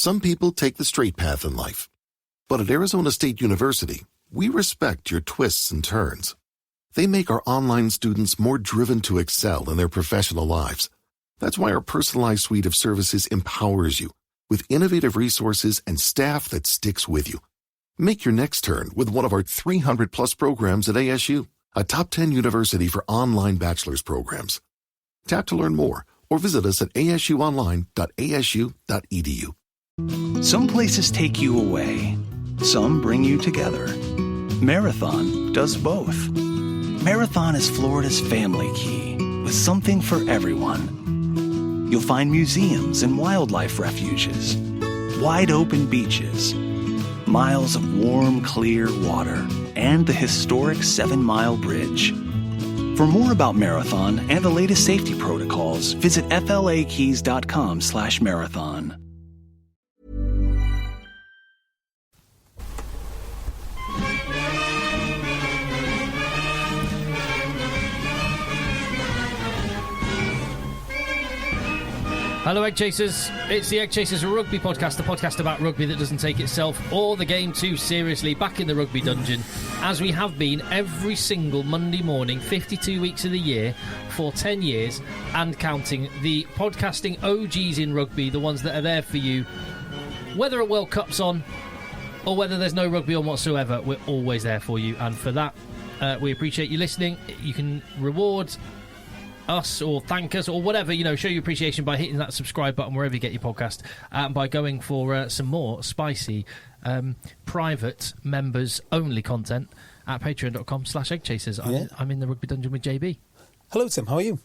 Some people take the straight path in life. But at Arizona State University, we respect your twists and turns. They make our online students more driven to excel in their professional lives. That's why our personalized suite of services empowers you with innovative resources and staff that sticks with you. Make your next turn with one of our 300-plus programs at ASU, a top 10 university for online bachelor's programs. Tap to learn more or visit us at asuonline.asu.edu. Some places take you away. Some bring you together. Marathon does both. Marathon is Florida's family key, with something for everyone. You'll find museums and wildlife refuges, wide open beaches, miles of warm, clear water, and the historic 7-mile bridge. For more about Marathon and the latest safety protocols, visit flakeys.com/marathon. Hello, EggChasers. It's the EggChasers Rugby Podcast, the podcast about rugby that doesn't take itself or the game too seriously, back in the rugby dungeon, as we have been every single Monday morning, 52 weeks of the year, for 10 years, and counting. The podcasting OGs in rugby, the ones that are there for you, whether a World Cup's on, or whether there's no rugby on whatsoever, we're always there for you, and for that, we appreciate you listening. You can reward us or thank us or whatever, show your appreciation by hitting that subscribe button wherever you get your podcast, and by going for some more spicy private members only content at patreon.com/eggchasers. I'm in the rugby dungeon with JB. Hello Tim, how are you?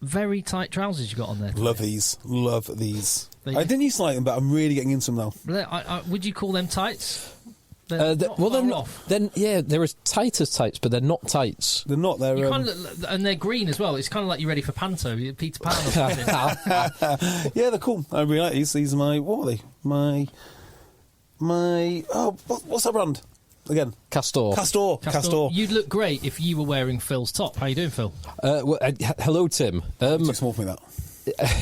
Very tight trousers you got on there today. Love these. I didn't used to like them, but I'm really getting into them now. Would you call them tights? They're not. They're as tight as tights, but they're not tights. They're not. They're and they're green as well. It's kind of like you're ready for Panto, Peter Pan or something. Yeah, they're cool. I really like these. These are my, what are they? What's that brand? Again, Castor. You'd look great if you were wearing Phil's top. How you doing, Phil? Hello, Tim. Too small for me, that.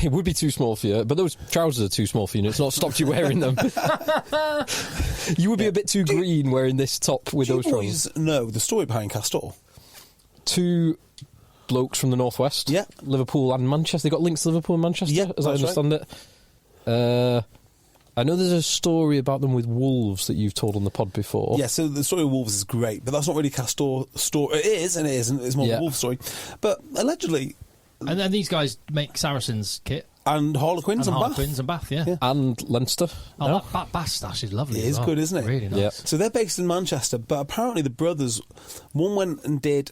It would be too small for you, but those trousers are too small for you, and it's not stopped you wearing them. You would be a bit too green wearing this top with those trousers. Do you boys know the story behind Castor? Two blokes from the northwest, Liverpool and Manchester. They got links to Liverpool and Manchester, as I understand it. I know there's a story about them with Wolves that you've told on the pod before. Yeah, so the story of Wolves is great, but that's not really Castor story. It is, and it isn't. It's more of a Wolves story. But allegedly... And then these guys make Saracens kit. And Harlequins and Bath. Yeah. And Leinster. Oh, that Bath stash is lovely. It is good, isn't it? Really nice. Yeah. So they're based in Manchester, but apparently the brothers, one went and did...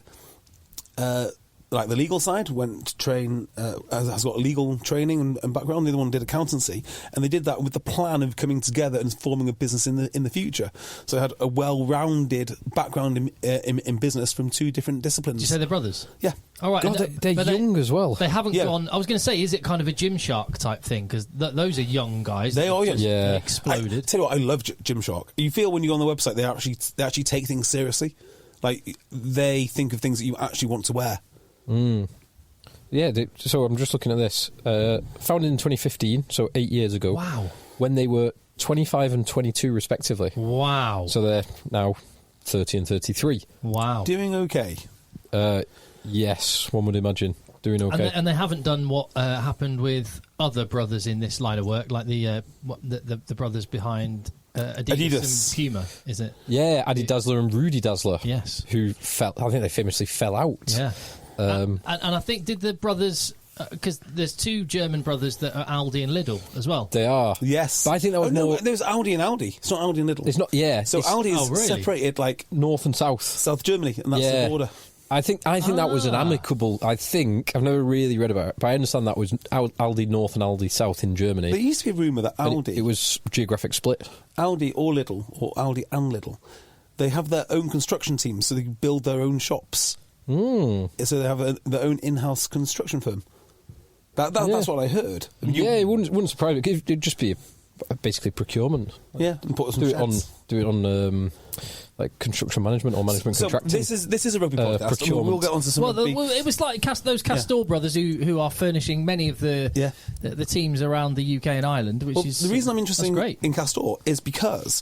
the legal side, went to train, has got legal training and background. The other one did accountancy, and they did that with the plan of coming together and forming a business in the future. So they had a well-rounded background in business from two different disciplines. Did you say they're brothers? Yeah. All right. God, they're young as well. They haven't gone... I was going to say, is it kind of a Gymshark type thing? Because those are young guys. They are young. Yeah. I Exploded. tell you what, I love Gymshark. You feel when you go on the website, they actually take things seriously. Like, they think of things that you actually want to wear. Yeah, so I'm just looking at this. Founded in 2015, so 8 years ago. Wow. When they were 25 and 22 respectively. Wow. So they're now 30 and 33. Wow. Doing okay? Yes, one would imagine. Doing okay. And they haven't done what happened with other brothers in this line of work, like the brothers behind... Adidas and Puma, is it? Yeah, Adi Dazzler and Rudy Dazzler. Yes. Who I think they famously fell out. Yeah. And I think, did the brothers... Because there's two German brothers that are Aldi and Lidl as well. They are. Yes. But I think that was more... No, there's Aldi and Aldi. It's not Aldi and Lidl. It's not, yeah. So Aldi is really? separated like... North and South. South Germany, and that's the border. I think that was an amicable... I've never really read about it, but I understand that was Aldi North and Aldi South in Germany. There used to be a rumour that Aldi... It was geographic split. Aldi or Lidl, or Aldi and Lidl, they have their own construction teams, so they build their own shops. So they have their own in-house construction firm. That's what I heard. It wouldn't surprise me. It'd just be basically procurement. Yeah, and put some do it on like construction management or management contracting. This is a rugby podcast. Procurement. We'll get onto some rugby. Well, it was like those Castore brothers who are furnishing many of the teams around the UK and Ireland. Which is the reason I'm interested in Castore is because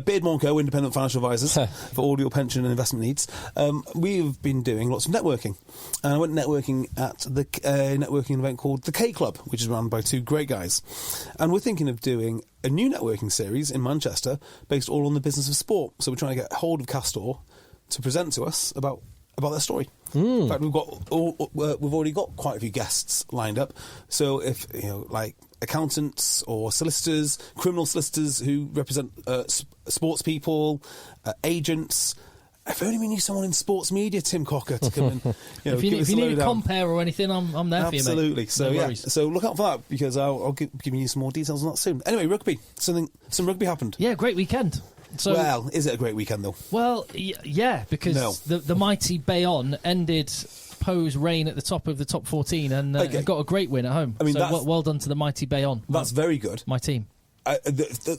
Beard Co, independent financial advisors for all your pension and investment needs. We've been doing lots of networking, and I went networking at the networking event called the K Club, which is run by two great guys, and we're thinking of doing a new networking series in Manchester based all on the business of sport. So we're trying to get hold of Castore to present to us about their story. In fact, we've already got quite a few guests lined up. So if like accountants or solicitors, criminal solicitors who represent sports people, agents. If only we knew someone in sports media, Tim Cocker, to come in. If you need a compare or anything, I'm there for you, mate. Absolutely. So so look out for that, because I'll give you some more details on that soon. Anyway, rugby. Some rugby happened. Yeah, great weekend. So, well, is it a great weekend though? Well, yeah, because the mighty Bayonne ended Poe's reign at the top of the top 14 and got a great win at home. I mean, so well done to the mighty Bayonne. That's very good. My team.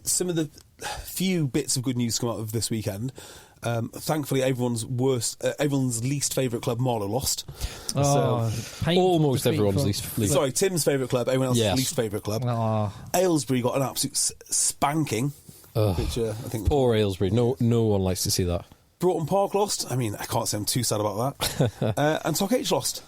Some of the few bits of good news come out of this weekend. Thankfully, everyone's least favourite club, Marlow, lost. Almost everyone's least favourite. Sorry, Tim's favourite club, everyone else's least favourite club. Aylesbury got an absolute spanking. Which, I think poor Aylesbury. No one likes to see that. Broughton Park lost. I mean, I can't say I'm too sad about that. And Stock H lost.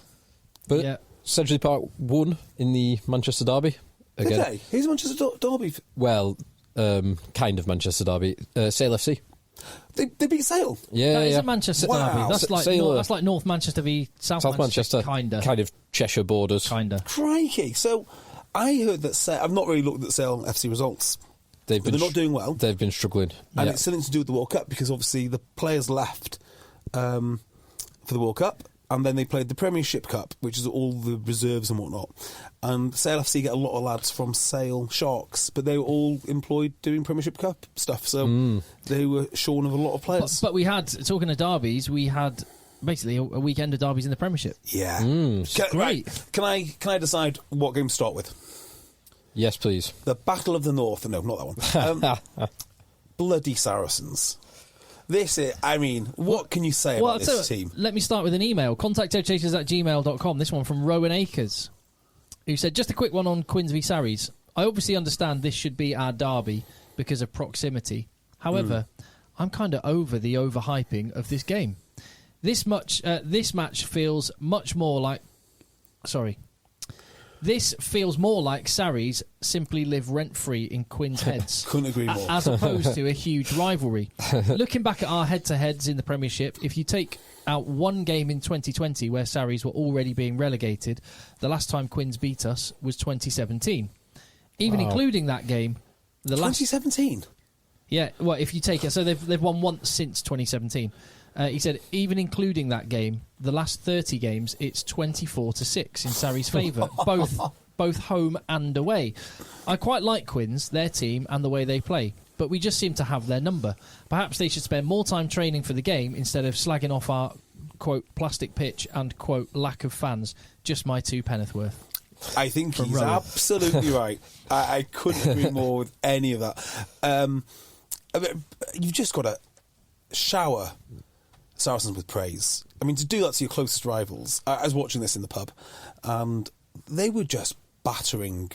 But Sedgley Park won in the Manchester Derby. Again. Did they? Who's Manchester Derby? Well, kind of Manchester Derby. Sale FC. They beat Sale? Yeah, that is a Manchester derby. That's like North Manchester v South Manchester. Kind of Cheshire borders. Crikey. So I heard that I've not really looked at Sale FC results. They're not doing well. They've been struggling. And it's something to do with the World Cup, because obviously the players left for the World Cup, and then they played the Premiership Cup, which is all the reserves and whatnot. And Sale FC get a lot of lads from Sale Sharks, but they were all employed doing Premiership Cup stuff, so they were shorn of a lot of players. But we had, talking of derbies, we had basically a weekend of derbies in the Premiership. Yeah. Great. Right. Can I decide what game to start with? Yes, please. The Battle of the North. No, not that one. Bloody Saracens. This is, I mean, what can you say about this team? Let me start with an email. Contact eggchasers@gmail.com. This one from Rowan Akers, who said, just a quick one on Quins v Sarries. I obviously understand this should be our derby because of proximity. However, I'm kind of over the overhyping of this game. This match feels much more like... Sorry. This feels more like Sarries simply live rent-free in Quins' heads. Couldn't agree more. As opposed to a huge rivalry. Looking back at our head-to-heads in the Premiership, if you take out one game in 2020 where Sarries were already being relegated, the last time Quins beat us was 2017. Even including that game... 2017? Yeah, well, if you take it... So they've won once since 2017. He said, even including that game, the last 30 games, it's 24-6 in Sarries' favour, both home and away. I quite like Quins, their team, and the way they play, but we just seem to have their number. Perhaps they should spend more time training for the game instead of slagging off our, quote, plastic pitch and, quote, lack of fans. Just my 2 penneth worth. I think he's absolutely right. I couldn't agree more with any of that. I mean, you've just got to shower Saracens with praise. I mean, to do that to your closest rivals. I was watching this in the pub, and they were just battering.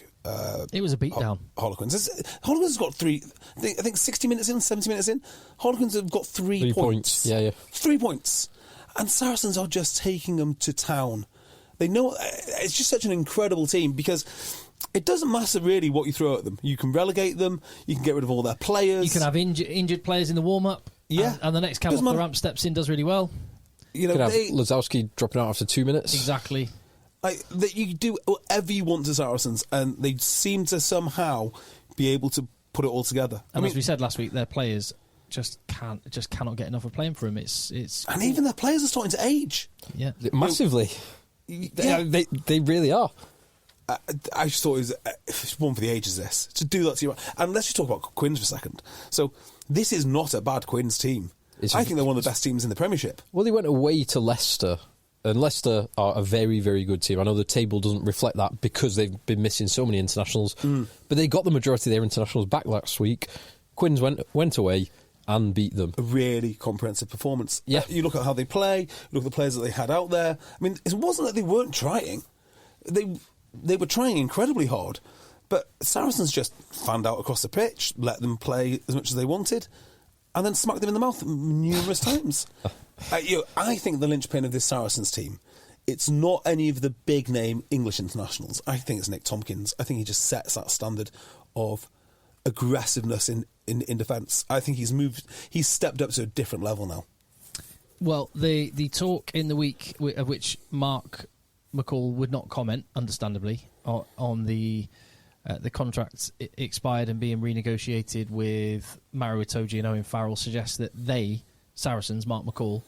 It was a beatdown. Harlequins. Harlequins have got 3. I think 60 minutes in, 70 minutes in. Harlequins have got 3 points. Yeah. 3 points, and Saracens are just taking them to town. They know it's just such an incredible team, because it doesn't matter really what you throw at them. You can relegate them. You can get rid of all their players. You can have injured players in the warm up. Yeah, and the next cab off the ramp steps in, does really well. You know, have Lazowski dropping out after 2 minutes. Exactly. You do whatever you want to Saracens, and they seem to somehow be able to put it all together. And as we said last week, their players just cannot get enough of playing for them. It's and even their players are starting to age. Yeah, massively. Yeah. They really are. I just thought it was one for the ages. This to do that to you, and let's just talk about Quins for a second. So this is not a bad Quins team. I think they're one of the best teams in the Premiership. Well, they went away to Leicester, and Leicester are a very, very good team. I know the table doesn't reflect that because they've been missing so many internationals, but they got the majority of their internationals back last week. Quins went away and beat them. A really comprehensive performance. Yeah. You look at how they play, you look at the players that they had out there. I mean, it wasn't that they weren't trying. They were trying incredibly hard, but Saracens just fanned out across the pitch, let them play as much as they wanted, and then smacked them in the mouth numerous times. I think the linchpin of this Saracens team, it's not any of the big-name English internationals. I think it's Nick Tompkins. I think he just sets that standard of aggressiveness in defence. I think he's stepped up to a different level now. Well, the talk in the week of which Mark McCall would not comment, understandably, on the contracts expired and being renegotiated with Maro Itoje and Owen Farrell suggests that Saracens, Mark McCall,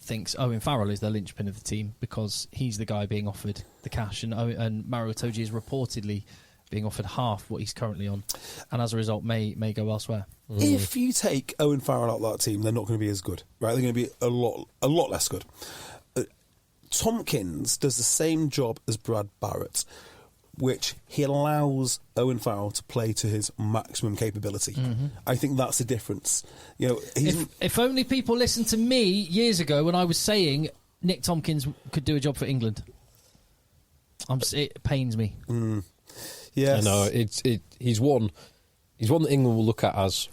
thinks Owen Farrell is the linchpin of the team because he's the guy being offered the cash, and Maro Itoje is reportedly being offered half what he's currently on, and as a result may go elsewhere. If you take Owen Farrell out of that team, they're not going to be as good, right? They're going to be a lot less good. Tompkins does the same job as Brad Barrett, which he allows Owen Farrell to play to his maximum capability. Mm-hmm. I think that's the difference. You know, if only people listened to me years ago when I was saying Nick Tompkins could do a job for England. It pains me. Yes. I know he's one that England will look at as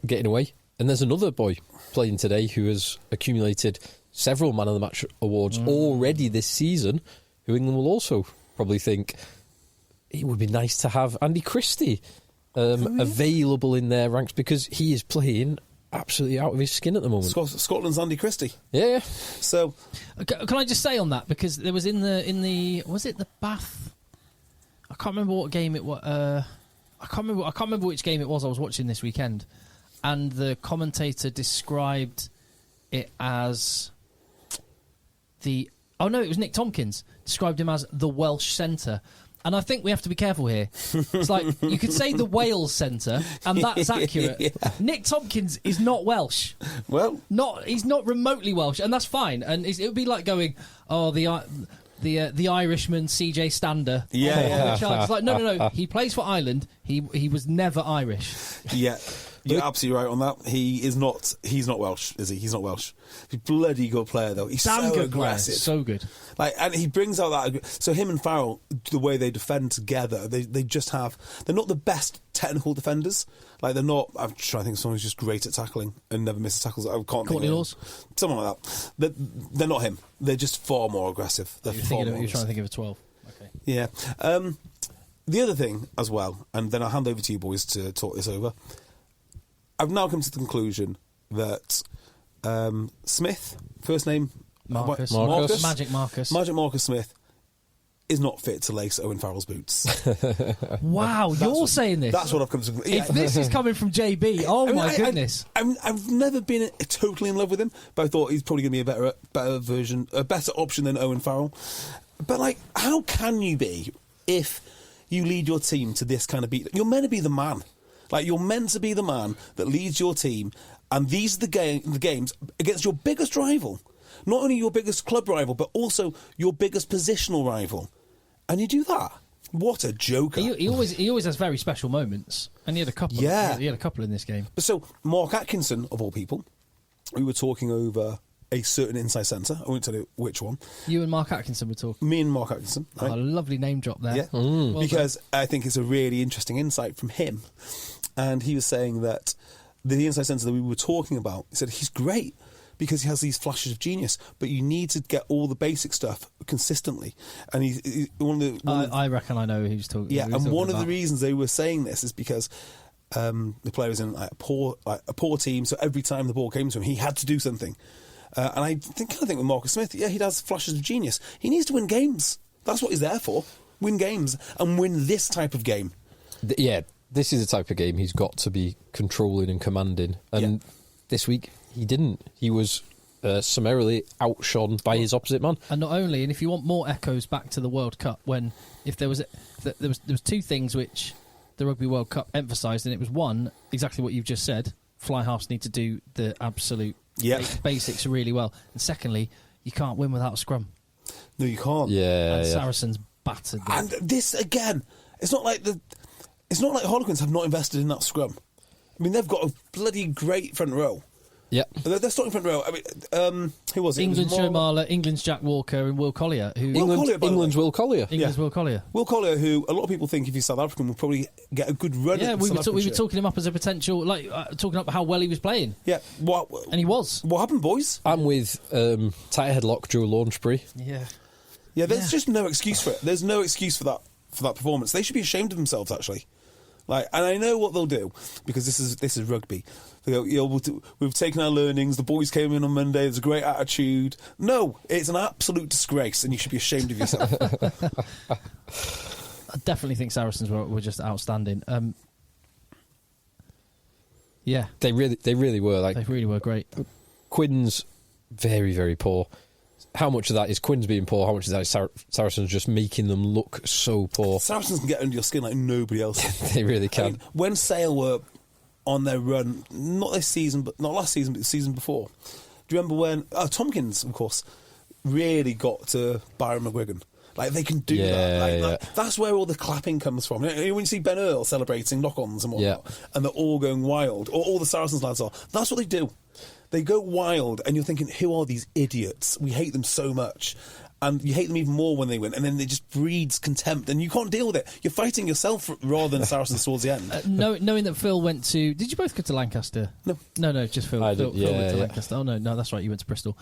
getting away. And there's another boy playing today who has accumulated several Man of the Match awards already this season, who England will also probably think it would be nice to have Andy Christie available in their ranks, because he is playing absolutely out of his skin at the moment. Scotland's Andy Christie. Yeah. So, can I just say on that, because there was in the was it the Bath? I can't remember what game it was. I can't remember which game it was I was watching this weekend, and the commentator described it as it was Nick Tompkins described him as the Welsh centre. And I think we have to be careful here. It's like, you could say the Wales centre, and that's accurate. Yeah. Nick Tompkins is not Welsh. Well, he's not remotely Welsh, and that's fine. And it would be like going, the Irishman CJ Stander. Yeah. It's like, no. He plays for Ireland. He was never Irish. Yeah. You're absolutely right on that. He's not Welsh, is he? He's not Welsh. He's a bloody good player, though. He's damn so good aggressive. Player. So good. And he brings out that. So him and Farrell, the way they defend together, they just have. They're not the best technical defenders. Like, they're not. I'm trying to think of someone who's just great at tackling and never misses tackles. I can't think Courtney of Laws. Someone like that. They're not him. They're just far more aggressive. You're trying to think of a 12. Okay. Yeah. The other thing as well, and then I'll hand over to you boys to talk this over. I've now come to the conclusion that Smith, first name Marcus. Magic Marcus Smith, is not fit to lace Owen Farrell's boots. Wow, you're saying this? That's what I've come to. Yeah. If this is coming from JB, my goodness! I've never been totally in love with him, but I thought he's probably going to be a better option than Owen Farrell. But like, how can you be if you lead your team to this kind of beat? You're meant to be the man. Like, you're meant to be the man that leads your team, and these are the games against your biggest rival. Not only your biggest club rival, but also your biggest positional rival. And you do that. What a joker. He always has very special moments, and he had a couple. Yeah. He had a couple in this game. So, Mark Atkinson, of all people, we were talking over a certain inside centre. I won't tell you which one. You and Mark Atkinson were talking. Me and Mark Atkinson. Right? Oh, a lovely name drop there. Yeah. Well because done. I think it's a really interesting insight from him. And he was saying that the inside centre that we were talking about, he said he's great because he has these flashes of genius, but you need to get all the basic stuff consistently. And I reckon I know who's talking. Yeah, and one of the reasons they were saying this is because the player was in a poor team, so every time the ball came to him, he had to do something. And I think with Marcus Smith, he does flashes of genius. He needs to win games. That's what he's there for. Win games and win this type of game. This is the type of game he's got to be controlling and commanding. And this week, he didn't. He was summarily outshone by his opposite man. And not only, and if you want more echoes back to the World Cup, there was two things which the Rugby World Cup emphasised, and it was one, exactly what you've just said, fly halves need to do the absolute basics really well. And secondly, you can't win without a scrum. No, you can't. And Saracens battered them. And this, again, it's not like Harlequins have not invested in that scrum. I I mean, they've got a bloody great front row. Yeah, they're starting front row. I mean, who was it? England's Joe Marler, England's Jack Walker, and Will Collier. England's Will Collier. England's Will Collier. Will Collier, who a lot of people think if he's South African will probably get a good run. Yeah, we were talking him up as a potential, talking up how well he was playing. Yeah, and he was. What happened, boys? I'm with tight headlock Joe Launchbury. Yeah. There's just no excuse for it. There's no excuse for that performance. They should be ashamed of themselves, actually. And I know what they'll do, because this is rugby. They go, we've taken our learnings. The boys came in on Monday. There's a great attitude. No, it's an absolute disgrace, and you should be ashamed of yourself. I definitely think Saracens were just outstanding. Yeah, they really were. They really were great. Quinn's very, very poor. How much of that is Quinn's being poor? How much of that is Saracens just making them look so poor? Saracens can get under your skin like nobody else. They really can. I mean, when Sale were on their run, not this season, but not last season, but the season before. Do you remember when Tompkins, of course, really got to Byron McGuigan? They can do that. That's where all the clapping comes from. When you see Ben Earl celebrating knock-ons and whatnot, and they're all going wild, or all the Saracens lads are, that's what they do. They go wild, and you're thinking, who are these idiots? We hate them so much. And you hate them even more when they win, and then it just breeds contempt, and you can't deal with it. You're fighting yourself rather than Saracens towards the end. Knowing that Phil went to... Did you both go to Lancaster? No, just Phil. Phil went to Lancaster. Oh, no, that's right, you went to Bristol.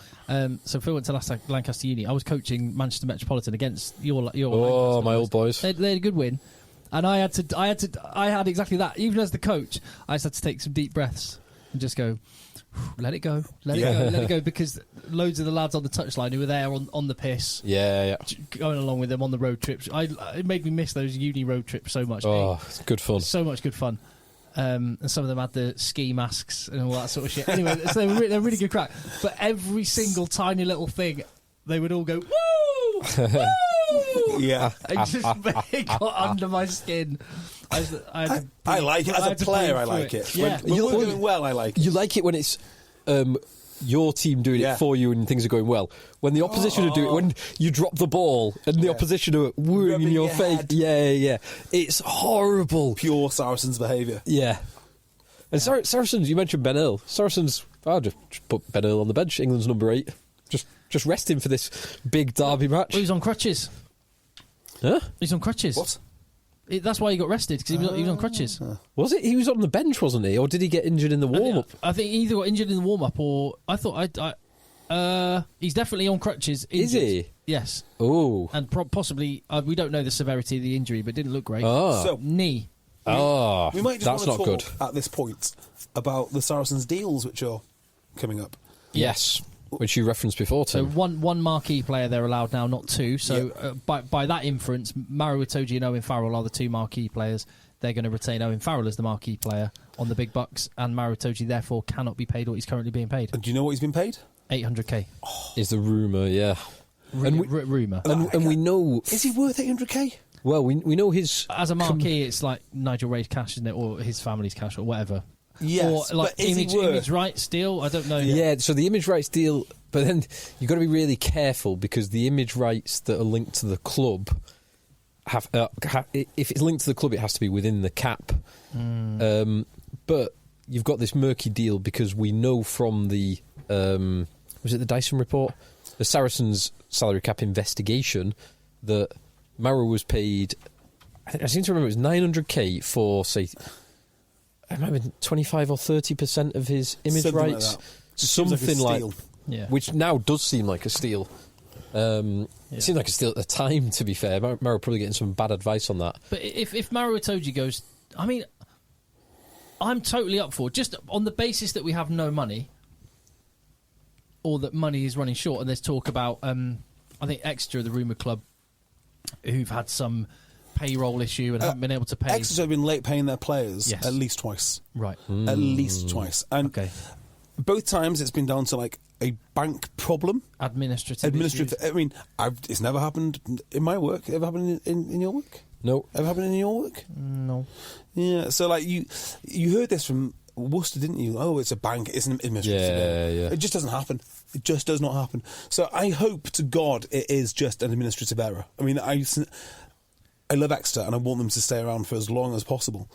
So Phil went to Lancaster Uni. I was coaching Manchester Metropolitan against your Lancaster my old boys. They had a good win, and I had exactly that. Even as the coach, I just had to take some deep breaths and just go... Let it go, let it go, because loads of the lads on the touchline who were there on the piss, going along with them on the road trips. It made me miss those uni road trips so much. It's good fun. So much good fun. And some of them had the ski masks and all that sort of shit. Anyway, so they're really good crack. But every single tiny little thing, they would all go, woo! Woo! Yeah. It got under my skin. I like it. As a player, I like it. Yeah. When we're doing well, I like it. You like it when it's your team doing it for you and things are going well. When the opposition are doing it, when you drop the ball and the opposition are wooing in your face. Yeah. It's horrible. Pure Saracens behaviour. Yeah. And Saracens, you mentioned Ben Earl. Saracens, I'll just put Ben Earl on the bench. England's number 8. Just rest him for this big derby match. Well, he's on crutches. Huh? He's on crutches. What? That's why he got rested, because he was on crutches. Was it? He was on the bench, wasn't he? Or did he get injured in the warm-up? I think he either got injured in the warm-up, or I thought he's definitely on crutches. Injured. Is he? Yes. Oh. And possibly, we don't know the severity of the injury, but it didn't look great. Oh. So, knee. We might just that's want to not talk good. at this point about the Saracens deals which are coming up. Yes. Which you referenced before, Tim. So one marquee player they're allowed now, not two. So by that inference, Maro Itoje and Owen Farrell are the two marquee players. They're going to retain Owen Farrell as the marquee player on the big bucks, and Maro Itoje therefore cannot be paid what he's currently being paid. And do you know what he's been paid? $800k. Is the rumour, yeah. Rumour. And we know... Is he worth $800k? Well, we know his... As a marquee, it's like Nigel Ray's cash, isn't it? Or his family's cash, or whatever. Yes, or like but image rights deal. I don't know. Yeah, so the image rights deal, but then you've got to be really careful, because the image rights that are linked to the club have if it's linked to the club, it has to be within the cap. But you've got this murky deal, because we know from the was it the Dyson report, the Saracens salary cap investigation, that Maro was paid. I seem to remember it was $900k for, say, it might have been 25 or 30% of his image rights. Something like which now does seem like a steal. It seemed like a steal at the time, to be fair. Maro probably getting some bad advice on that. But if Maro Itoje goes, I mean, I'm totally up for, just on the basis that we have no money, or that money is running short, and there's talk about, I think Exeter, the rumour club, who've had some payroll issue and haven't been able to pay. Exeter have been late paying their players at least twice. Right. At least twice. And both times it's been down to like a bank problem. Administrative issues. I mean, it's never happened in my work. Ever happened in your work? No. Ever happened in your work? No. Yeah, so like you heard this from Worcester, didn't you? Oh, it's a bank, it's an administrative error. Yeah. It just doesn't happen. It just does not happen. So I hope to God it is just an administrative error. I mean, I love Exeter and I want them to stay around for as long as possible.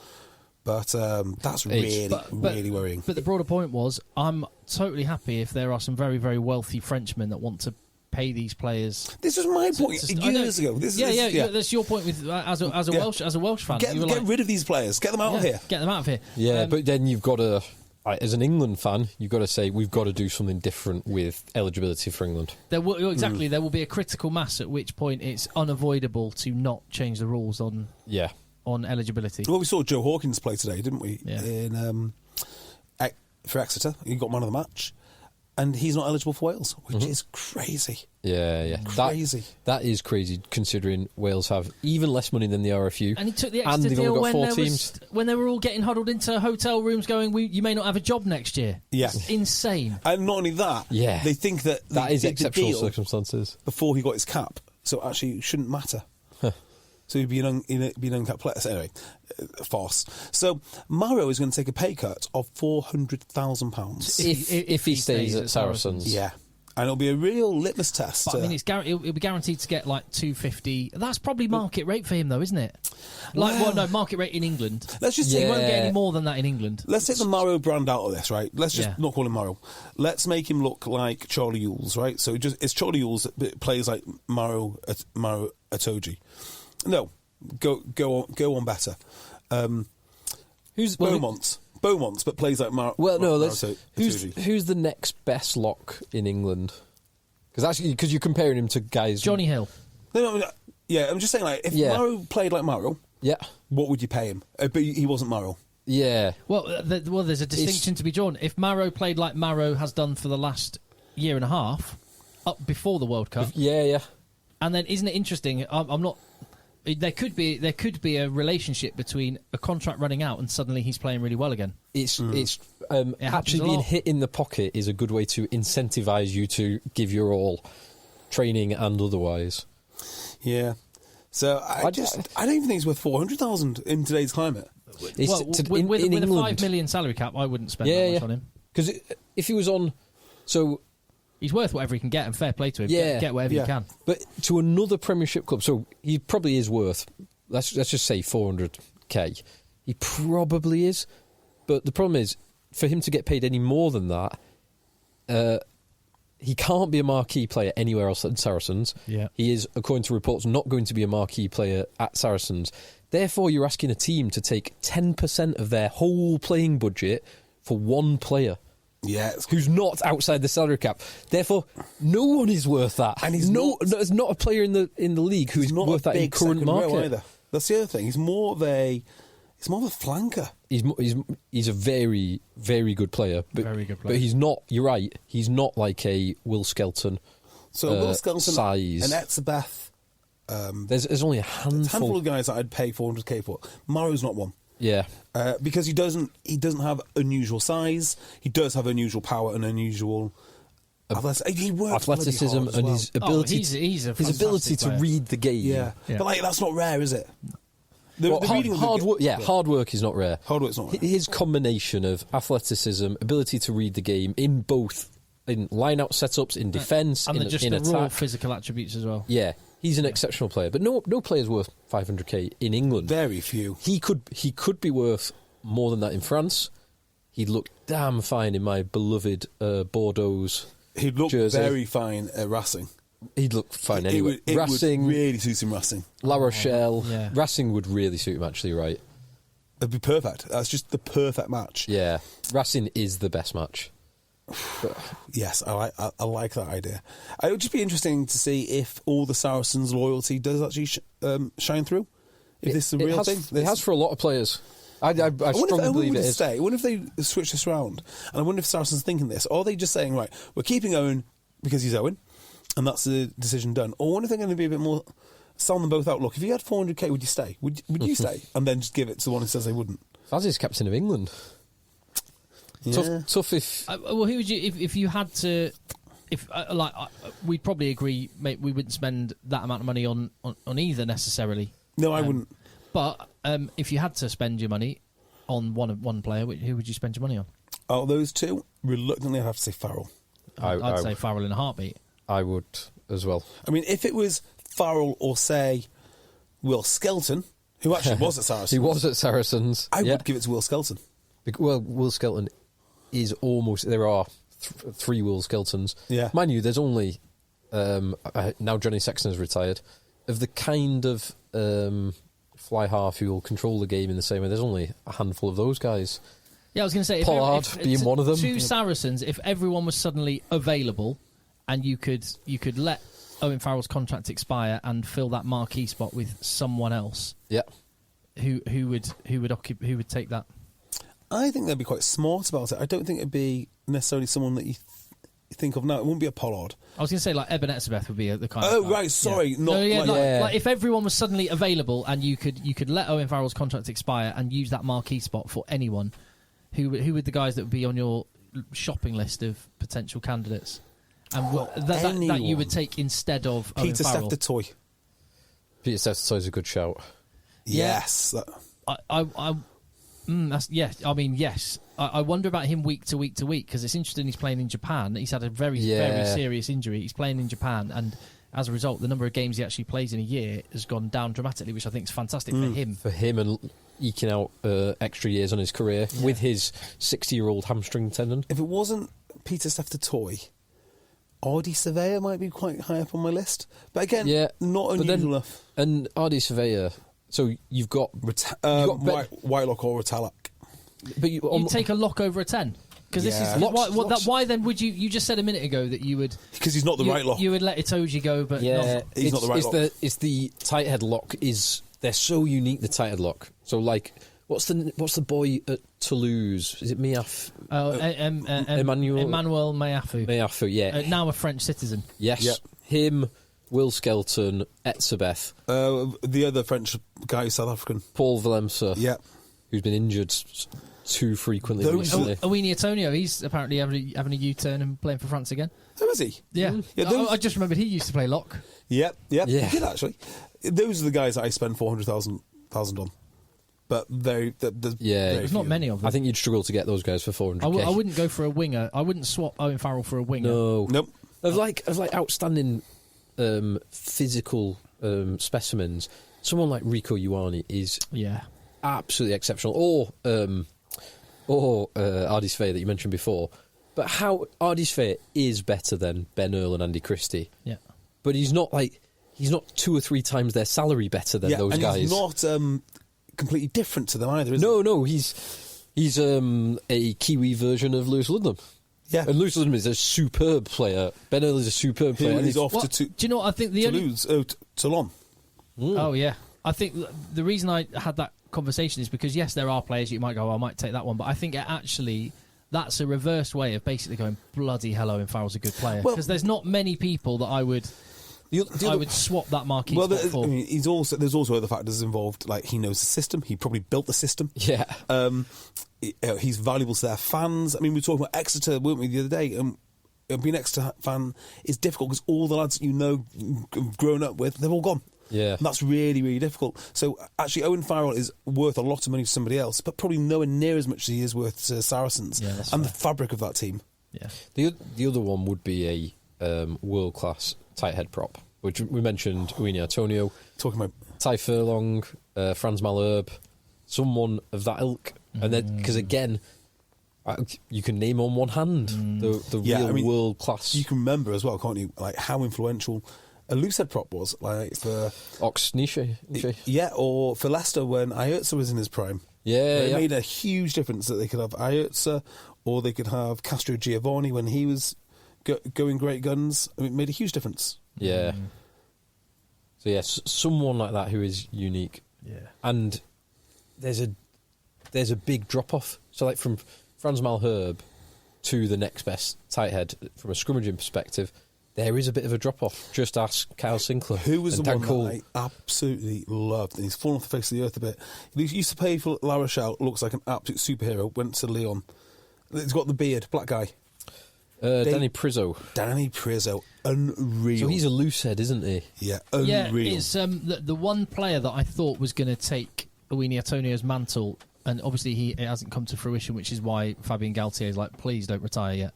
But that's really worrying. But the broader point was, I'm totally happy if there are some very, very wealthy Frenchmen that want to pay these players. This was my point years ago. That's your point with as a Welsh fan. Get rid of these players. Get them out of here. Get them out of here. Yeah, but then you've got to, as an England fan, you've got to say we've got to do something different with eligibility for England. There will be a critical mass at which point it's unavoidable to not change the rules on eligibility. Well, we saw Joe Hawkins play today, didn't we? Yeah. For Exeter, he got man of the match. And he's not eligible for Wales, which is crazy. Yeah. Crazy. That is crazy, considering Wales have even less money than the RFU. And he took the Exeter deal when they were all getting huddled into hotel rooms going, you may not have a job next year. Yeah. It's insane. And not only that, they think that is exceptional circumstances. Before he got his cap, so actually it shouldn't matter. So he'd be an uncapped player. So anyway, farce. So Maro is going to take a pay cut of £400,000 if he stays at Saracens. Yeah, and it'll be a real litmus test. But I mean, it'll be guaranteed to get like $250. That's probably market rate for him, though, isn't it? Market rate in England. Let's just say he won't get any more than that in England. Let's take the Maro brand out of this, right? Let's just not call him Maro. Let's make him look like Charlie Ewels, right? So it's Charlie Ewels that plays like Maro Itoje. No, go on better. Who's Beaumont's, but plays like Maro. Well, no, who's the next best lock in England? Because you're comparing him to guys. Johnny Hill. No, I'm just saying, like, if Maro played like Maro, what would you pay him? But he wasn't Maro. Yeah. Well, there's a distinction to be drawn. If Maro played like Maro has done for the last year and a half, up before the World Cup, and then isn't it interesting? I'm not. There could be a relationship between a contract running out and suddenly he's playing really well again. It actually being hit in the pocket is a good way to incentivise you to give your all, training and otherwise. Yeah. So I don't even think it's worth 400,000 in today's climate. With a $5 million salary cap, I wouldn't spend that much on him. Because if he was on, he's worth whatever he can get, and fair play to him. Get whatever you can. But to another Premiership club, so he probably is worth, let's just say 400k. He probably is. But the problem is, for him to get paid any more than that, he can't be a marquee player anywhere else than Saracens. Yeah. He is, according to reports, not going to be a marquee player at Saracens. Therefore, you're asking a team to take 10% of their whole playing budget for one player. Yeah, who's not outside the salary cap. Therefore, no one is worth that. And there's not a player in the league who's worth that in current market either. That's the other thing. He's more of a flanker. He's a very, very good player. Very good player. But he's not. You're right. He's not like a Will Skelton. So Will Skelton size and Etzebeth. There's only a handful of guys that I'd pay 400k for. Maro's not one. Yeah, because he doesn't have unusual size. He does have unusual power and unusual athleticism and his ability. His ability to read the game. Yeah. But that's not rare, is it? Hard work is not rare. Hard work's not rare. His combination of athleticism, ability to read the game in both in line-out setups, in defence, and in just in the attack. raw physical attributes as well. Yeah. He's an exceptional player, but no player's worth 500k in England. Very few. He could be worth more than that in France. He'd look damn fine in my beloved Bordeaux's He'd look jersey. Very fine at Racing. He'd look fine anyway. It Racing would really suit him. Racing, La Rochelle, Racing would really suit him. Actually, right? It'd be perfect. That's just the perfect match. Yeah, Racing is the best match. Yes, I like that idea. It would just be interesting to see if all the Saracens' loyalty does actually shine through. If this is a real thing. It has for a lot of players. I strongly believe it is. I wonder if they switch this around, and I wonder if Saracens thinking this, or are they just saying, right, we're keeping Owen because he's Owen, and that's the decision done, or I wonder if they're going to be a bit more, sound them both out. Look, if you had 400k, would you stay? Would you stay? And then just give it to the one who says they wouldn't. Faz is captain of England. Yeah. Tough if. Well, who would you if you had to? If we'd probably agree, mate, we wouldn't spend that amount of money on either necessarily. No, I wouldn't. But if you had to spend your money on one player, who would you spend your money on? Oh, those two. Reluctantly, I'd have to say Farrell. I'd say Farrell in a heartbeat. I would as well. I mean, if it was Farrell or say Will Skelton, Who actually was at Saracens. He was at Saracens. I would give it to Will Skelton. Well, Will Skelton is almost... There are 3 Will Skeltons. Yeah. Mind you, there's only... now Johnny Sexton has retired. Of the kind of fly half who will control the game in the same way, there's only a handful of those guys. Yeah, I was going to say... Pollard being one of them. To Saracens, if everyone was suddenly available and you could let Owen Farrell's contract expire and fill that marquee spot with someone else... Yeah. Who would take that? I think they'd be quite smart about it. I don't think it'd be necessarily someone that you think of now. It wouldn't be a Pollard. I was going to say like Ep23 would be the kind of... Oh, right, sorry. Yeah. Not like if everyone was suddenly available and you could let Owen Farrell's contract expire and use that marquee spot for anyone, who would the guys that would be on your shopping list of potential candidates? And that you would take instead of Peter Owen Farrell? Steph-the-Toy. Peter Steph-the-Toy is a good shout. Yes. Yes. I wonder about him week to week because it's interesting he's playing in Japan. He's had a very serious injury. He's playing in Japan, and as a result, the number of games he actually plays in a year has gone down dramatically, which I think is fantastic for him. For him, and eking out extra years on his career with his 60-year-old hamstring tendon. If it wasn't Peter Steph-the-Toy, Ardy Surveyor might be quite high up on my list. But again, not unusual enough. And Ardy Surveyor... So you've got... Whitelock or Retalak. But you'd take a lock over a 10. Because this is... Why then would you... You just said a minute ago that you would... Because he's not the right lock. You would let Itoji go, but he's not the right lock. It's the tight head lock is... They're so unique, the tight head lock. So, like... What's the boy at Toulouse? Is it Miaf? Emmanuel Mayafu. Mayafu, yeah. Now a French citizen. Yes. Yep. Him... Will Skelton, Etzebeth. The other French guy, South African. Paul Valemsa. Yeah. Who's been injured too frequently recently. Awini Atonio, he's apparently having a U-turn and playing for France again. Oh, is he? Yeah. I just remembered he used to play lock. Yep. He did, actually. Those are the guys that I spend 400,000 on. But there's not many of them. I think you'd struggle to get those guys for 400k. I wouldn't go for a winger. I wouldn't swap Owen Farrell for a winger. No. Nope. Of like outstanding... physical specimens. Someone like Rico Ioane is absolutely exceptional. Or Ardy Surveyor that you mentioned before. But how Ardy Surveyor is better than Ben Earl and Andy Christie. Yeah. But he's not 2 or 3 times their salary better than those guys. He's not completely different to them either, is he? No, he's a Kiwi version of Lewis Ludlam. Yeah. And Lewis Ludlam is a superb player. Ben Earl is a superb player. And he's off to do you know what I think? Toulon. Oh, yeah. I think the reason I had that conversation is because, yes, there are players you might go, I might take that one, but I think actually that's a reverse way of basically going, bloody hell, Owen Farrell's a good player. Because there's not many people that I would swap that marquee spot for. I mean, there's also other factors involved, like he knows the system. He probably built the system. Yeah. He's valuable to their fans. I mean, we were talking about Exeter, weren't we, the other day? Being an Exeter fan is difficult because all the lads that you know, grown up with, they've all gone. Yeah. And that's really, really difficult. So actually, Owen Farrell is worth a lot of money to somebody else, but probably nowhere near as much as he is worth to Saracens and the fabric of that team. Yeah. The other one would be a world-class tight head prop, which we mentioned Uini Atonio. Talking about Ty Furlong, Franz Malherbe, someone of that ilk. And then, because again, you can name on one hand the real world-class... You can remember as well, can't you, like how influential a loosehead prop was, like for... Ox Niche. Yeah, or for Leicester when Ajertza was in his prime. It made a huge difference that they could have Ajertza, or they could have Castro Giovanni when he was going great guns. I mean, it made a huge difference. Yeah. So yes, someone like that who is unique. Yeah. And there's a big drop-off. So like from Franz Malherbe to the next best tight head, from a scrummaging perspective, there is a bit of a drop-off. Just ask Kyle Sinclair. Who was the one that I absolutely loved? And he's fallen off the face of the earth a bit. He used to play for La Rochelle, looks like an absolute superhero, went to Lyon. He's got the beard, black guy. Danny Prizzo. Danny Prizzo, unreal. So he's a loosehead, isn't he? Yeah, unreal. Yeah, it's the one player that I thought was going to take Uini Atonio's mantle, and obviously it hasn't come to fruition, which is why Fabien Galtier is like, please don't retire yet,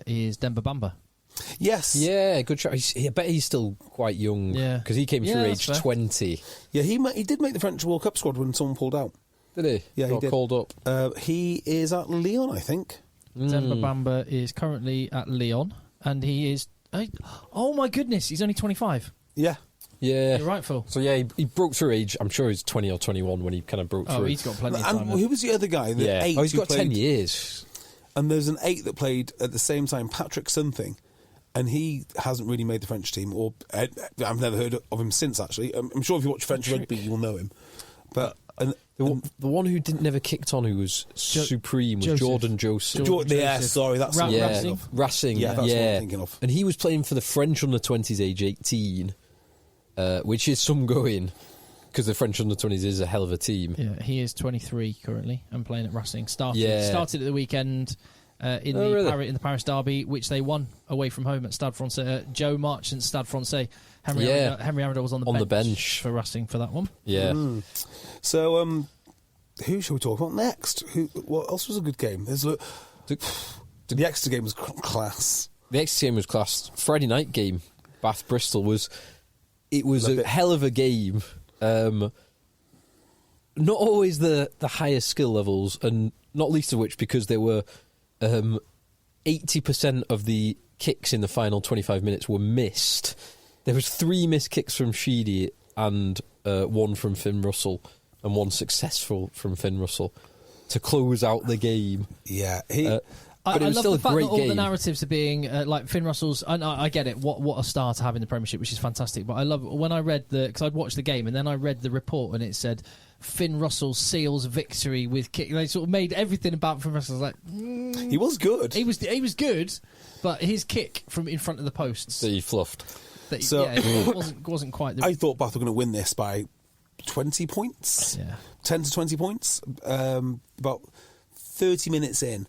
is Demba Bamba. Yes. Yeah, good try. I bet he's still quite young. Yeah. Because he came through age 20. Yeah, he did make the French World Cup squad when someone pulled out. Did he? Yeah, he Got did. called up. He is at Lyon, I think. Demba Bamba is currently at Lyon, and he is... oh, my goodness, he's only 25. Yeah. Yeah. You're right, Phil. So, yeah, he broke through age. I'm sure he's 20 or 21 when he kind of broke through. Oh, he's got plenty of time. And who was the other guy? The 8 he's who got played, 10 years. And there's an 8 that played at the same time, Patrick something, and he hasn't really made the French team, or I've never heard of him since, actually. I'm sure if you watch French rugby, you'll know him. But the one who never kicked on, who was supreme, was Jordan Joseph. Yeah, sorry, that's Racing. Yeah, that's what I'm thinking of. And he was playing for the French under-20s age 18, which is some going, because the French under-20s is a hell of a team. Yeah, he is 23 currently and playing at Racing. Started at the weekend in the Paris derby, which they won away from home at Stade Francais. Joe Marchant's Stade Francais. Henry Amador was on the bench for Racing for that one. Yeah. So, who shall we talk about next? What else was a good game? The Exeter game was class. The Exeter game was class. Friday night game, Bath Bristol was a hell of a game. Not always the highest skill levels, and not least of which because there were 80% of the kicks in the final 25 minutes were missed. There was 3 missed kicks from Sheedy and 1 from Finn Russell and 1 successful from Finn Russell to close out the game. Yeah, but it was still a great game. All the game. narratives are being like Finn Russell's. I get it. What a star to have in the Premiership, which is fantastic. But I love when I read because I'd watched the game and then I read the report and it said Finn Russell seals victory with kick. They sort of made everything about Finn Russell. I was like, he was good. He was good, but his kick from in front of the posts that he fluffed. It wasn't quite. I thought Bath were going to win this by 20 points. Yeah, 10 to 20 points. About 30 minutes in.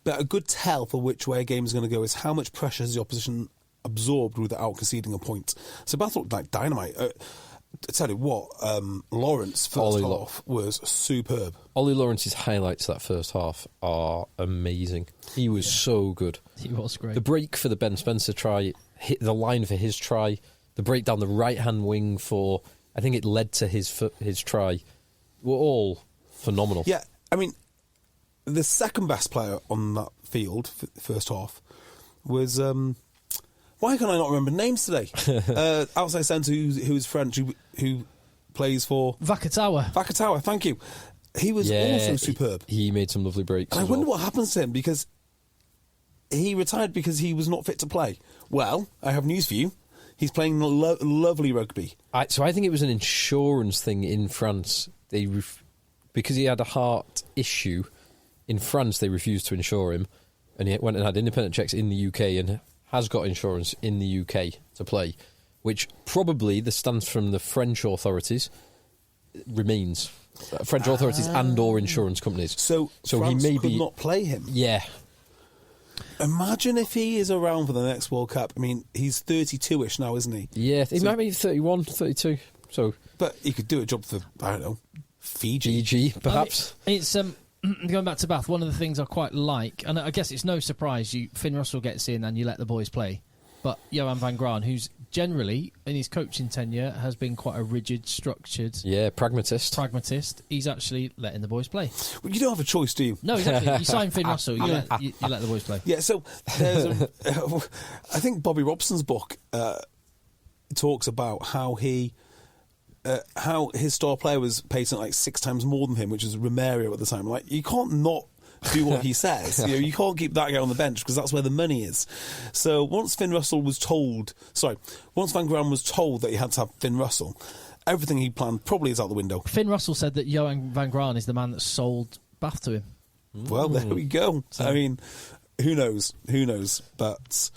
But a good tell for which way a game is going to go is how much pressure has the opposition absorbed without conceding a point. So Bath looked like dynamite. I tell you what, Lawrence first half was superb. Ollie Lawrence's highlights that first half are amazing. He was so good. He was great. The break for the Ben Spencer try, hit the line for his try, the break down the right-hand wing for, I think it led to his try, were all phenomenal. Yeah, I mean, the second best player on that field, first half, was... why can I not remember names today? Outside centre who is French, who plays for... Vakatawa, thank you. He was also superb. He made some lovely breaks. And I wonder what happens to him, because he retired because he was not fit to play. Well, I have news for you. He's playing lovely rugby. So I think it was an insurance thing in France. Because he had a heart issue, in France they refused to insure him, and he went and had independent checks in the UK and has got insurance in the UK to play, which probably the stance from the French authorities remains. French authorities and or insurance companies. So France he could not play him? Yeah. Imagine if he is around for the next World Cup. I mean, he's 32-ish now, isn't he? Yeah, he might be 31, 32. So, but he could do a job for, I don't know, Fiji perhaps. It's going back to Bath, one of the things I quite like, and I guess it's no surprise, Finn Russell gets in and you let the boys play, but Johan van Graan, who's generally, in his coaching tenure, has been quite a rigid, structured... Yeah, pragmatist. He's actually letting the boys play. Well, you don't have a choice, do you? No, exactly. You sign Finn Russell, you let the boys play. Yeah, so there's I think Bobby Robson's book talks about how his star player was paid something like 6 times more than him, which is Romario at the time. Like, you can't not do what he says. You can't keep that guy on the bench because that's where the money is. So once Van Graan was told that he had to have Finn Russell, everything he planned probably is out the window. Finn Russell said that Johan van Graan is the man that sold Bath to him. Well, there we go. So, I mean, who knows? But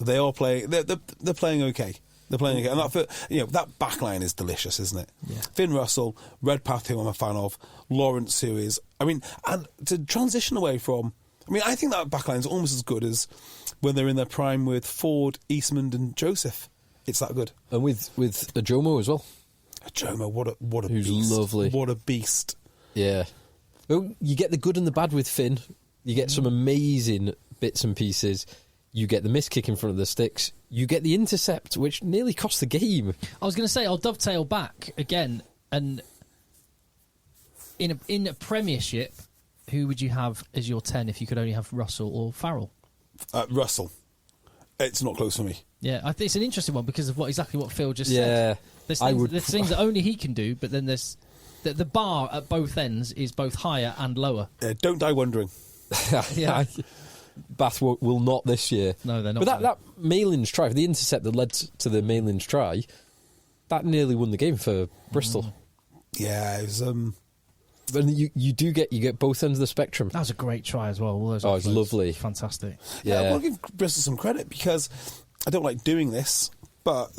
they are playing. They're playing okay. They're playing okay, and that back line is delicious, isn't it? Yeah. Finn Russell, Redpath, who I'm a fan of, Lawrence, who is... I mean, and to transition away from... I mean, I think that back line is almost as good as when they're in their prime with Ford, Eastman and Joseph. It's that good. And with Ajomo as well. Ajomo, what a Who's beast. Lovely. What a beast. Yeah. Well, you get the good and the bad with Finn. You get some amazing bits and pieces. You get the miss kick in front of the sticks. You get the intercept, which nearly cost the game. I was going to say, I'll dovetail back again. And in a Premiership, who would you have as your 10 if you could only have Russell or Farrell? Russell. It's not close for me. Yeah, I think it's an interesting one because of exactly what Phil just said. There's things that only he can do, but then there's the bar at both ends is both higher and lower. Don't die wondering. Yeah. Bath will not this year. No, they're not. But that Maylands try, the intercept that led to the Maylands try, that nearly won the game for Bristol. Yeah, it was... But you get both ends of the spectrum. That was a great try as well. All those it's lovely. Fantastic. Yeah, I want to give Bristol some credit because I don't like doing this, but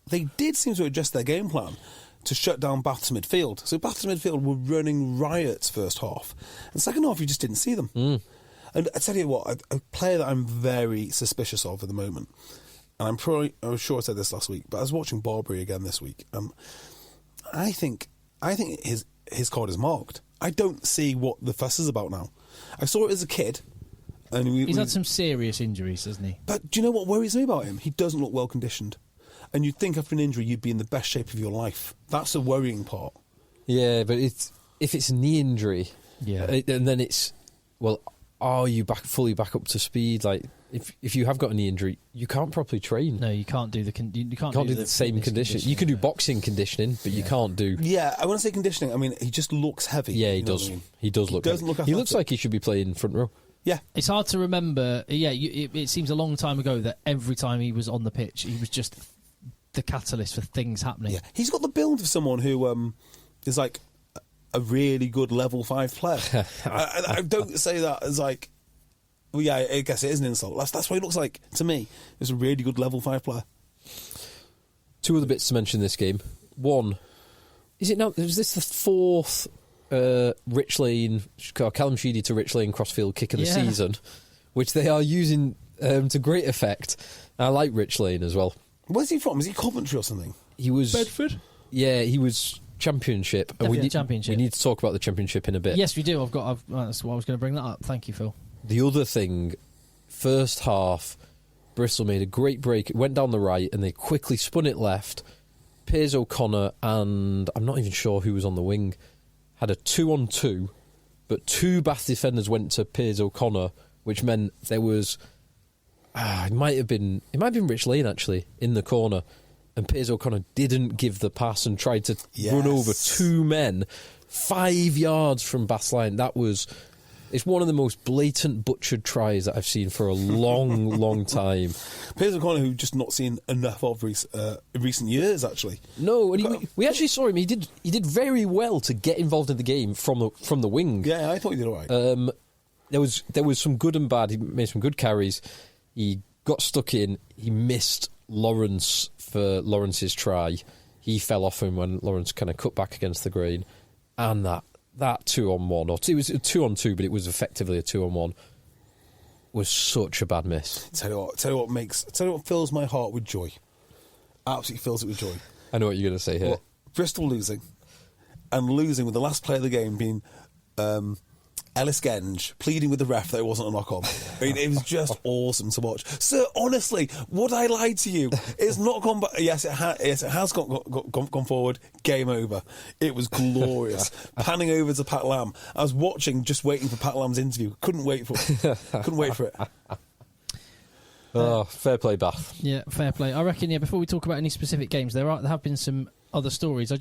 they did seem to adjust their game plan to shut down Bath's midfield. So Bath's midfield were running riots first half. And second half, you just didn't see them. And I tell you what, a player that I'm very suspicious of at the moment, and I'm sure I said this last week, but I was watching Barbary again this week. I think his card is marked. I don't see what the fuss is about now. I saw it as a kid. And he's had some serious injuries, hasn't he? But do you know what worries me about him? He doesn't look well conditioned. And you'd think after an injury you'd be in the best shape of your life. That's the worrying part. Yeah, but if it's a knee injury, and then it's, well, are you fully back up to speed? Like, if you have got a knee injury, you can't properly train. No, you can't do you can't do the same conditioning. You can do boxing conditioning, but you can't do. Yeah, I want to say conditioning. I mean, he just looks heavy. Yeah, he does. He does look. He looks like he should be playing front row. Yeah, it's hard to remember. Yeah, it seems a long time ago that every time he was on the pitch, he was just the catalyst for things happening. Yeah, he's got the build of someone who is like a really good level 5 player. I don't say that as like. Well, yeah, I guess it is an insult. That's what he looks like to me. He's a really good level 5 player. Two other bits to mention this game. One, is this the fourth Rich Lane, Callum Sheedy to Rich Lane crossfield kick of the season, which they are using to great effect. I like Rich Lane as well. Where's he from? Is he Coventry or something? He was Bedford. Yeah, he was Championship. And we need to talk about the Championship in a bit. Yes, we do. That's why I was going to bring that up. Thank you, Phil. The other thing, first half, Bristol made a great break. It went down the right and they quickly spun it left. Piers O'Connor and I'm not even sure who was on the wing had a 2-on-2, but two Bath defenders went to Piers O'Connor, which meant there was it might have been Rich Lane actually in the corner, and Piers O'Connor didn't give the pass and tried to run over two men 5 yards from Bath's line. It's one of the most blatant butchered tries that I've seen for a long, long time. Piers O'Connor, who just not seen enough of in recent years, actually. No, and we actually saw him. He did very well to get involved in the game from the wing. Yeah, I thought he did all right. There was some good and bad. He made some good carries. He got stuck in. He missed Lawrence for Lawrence's try. He fell off him when Lawrence kind of cut back against the grain, and that 2-on-1, or it was a 2-on-2, but it was effectively a 2-on-1, was such a bad miss. Tell you what fills my heart with joy. Absolutely fills it with joy. I know what you're going to say here. Well, Bristol losing with the last player of the game being Ellis Genge pleading with the ref that it wasn't a knock-on. I mean, it was just awesome to watch. Sir, honestly, would I lie to you? It's not gone back. Yes, it has gone forward. Game over. It was glorious. Panning over to Pat Lam. I was watching, just waiting for Pat Lam's interview. Couldn't wait for it. Oh, fair play, Bath. Yeah, fair play. I reckon, before we talk about any specific games, there have been some other stories. I